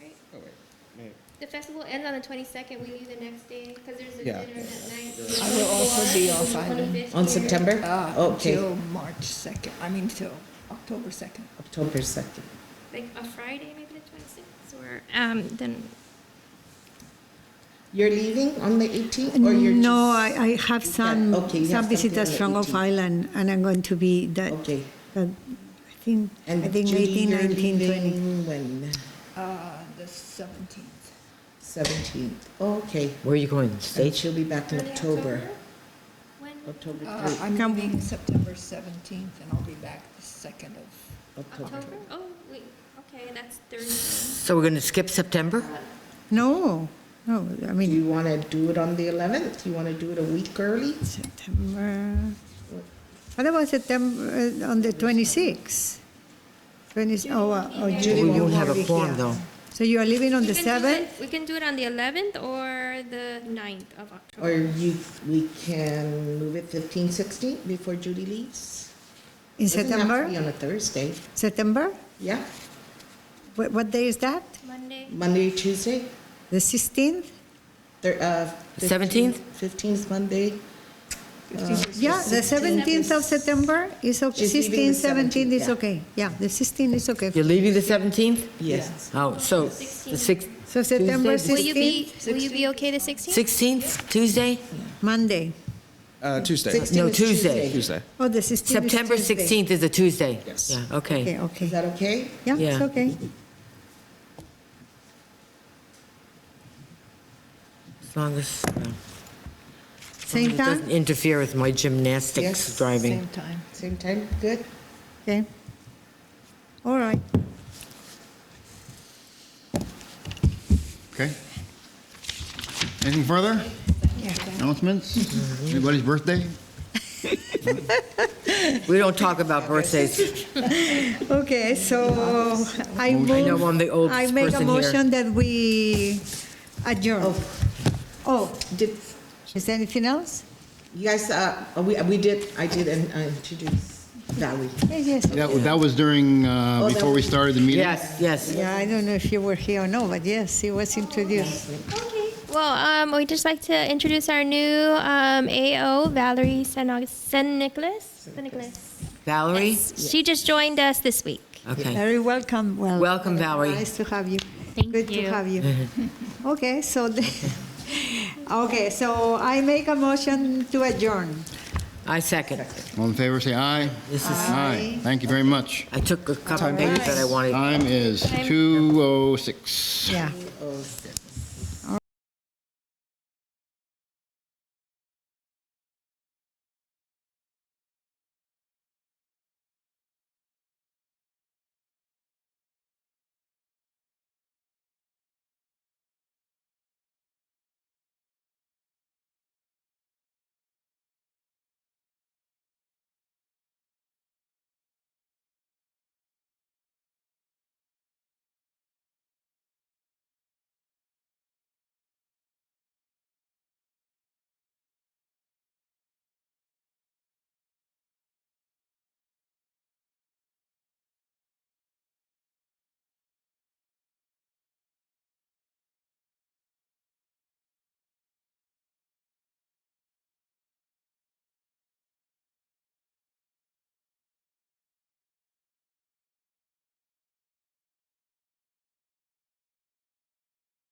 right? Oh, wait. Maybe. The festival ends on the 22nd, we leave the next day, because there's a Yeah. dinner that night. I will also be off island. 25th On here. September? Okay, Till March 2nd, I mean, till October 2nd. October 2nd. Like a Friday, maybe the 26th, or, then, You're leaving on the 18th, or you're just? No, I have some, okay, you have some visitors something from on the off 18th. island, and I'm going to be that, Okay. I think And 18, Judy, you're 19, 20. leaving when? The 17th. 17th. Okay. Where are you going, And States? she'll be back in early October. when? October I'm 3rd. leaving September 17th, and I'll be back the 2nd of October. October? Oh, wait, okay, that's Thursday. So we're going to skip September? No, no, I Do mean, you want to do it on the 11th? You want to do it a week early? September, what about September, on the 26th? 20, Judy We will won't have be a quorum, here. though. So you are leaving on the We can do 7th? We can do it on the 11th or the 9th of October. Or we can move it 15, 16 before Judy leaves? In Doesn't have to September? be on a Thursday. September? Yeah, What day is that? Monday. Monday, Tuesday. The 16th? 17th? 15th Monday. Yeah, the 17th of September is okay. She's leaving 16th, the 17th is 17th, yeah. okay. Yeah, the 16th is okay. You're leaving the 17th? Yes. Oh, so the 6th, So September Tuesday? Will you be okay the 16th? 16th, Tuesday? Monday. Tuesday. 16 No, is Tuesday. Tuesday. Oh, the 16th is September Tuesday. 16th is a Tuesday? Yes. Yeah, okay. Okay, okay. Is that okay? Yeah, Yeah. it's okay. As long as Same it doesn't time? interfere with my gymnastics Yes, driving. Same time. Same time? Good? Okay. All right. Okay. Anything further? Announcements? Anybody's birthday? We don't talk about birthdays. Okay, so I Motion. I know move, I'm the oldest I make a person here. motion that we adjourn. Oh, Did, is there anything else? you guys, I did introduce Valerie. Yes, yes. That was during, that before we was- started the meeting? Yes, yes. Yeah, I don't know if you were here or no, but yes, it was introduced. Okay. Well, we'd just like to introduce our new AO, Valerie San Nicholas. Valerie? Yes, she just joined us this week. Okay. Very welcome. Well, Welcome, Valerie. Nice to have you. Thank Good to you. have you. Okay, so, okay, so I make a motion to adjourn. I second. All in favor, say aye. This is, Aye. Thank you very much. I took a couple of pages that I wanted. Time is 2:06. Yeah. Oh,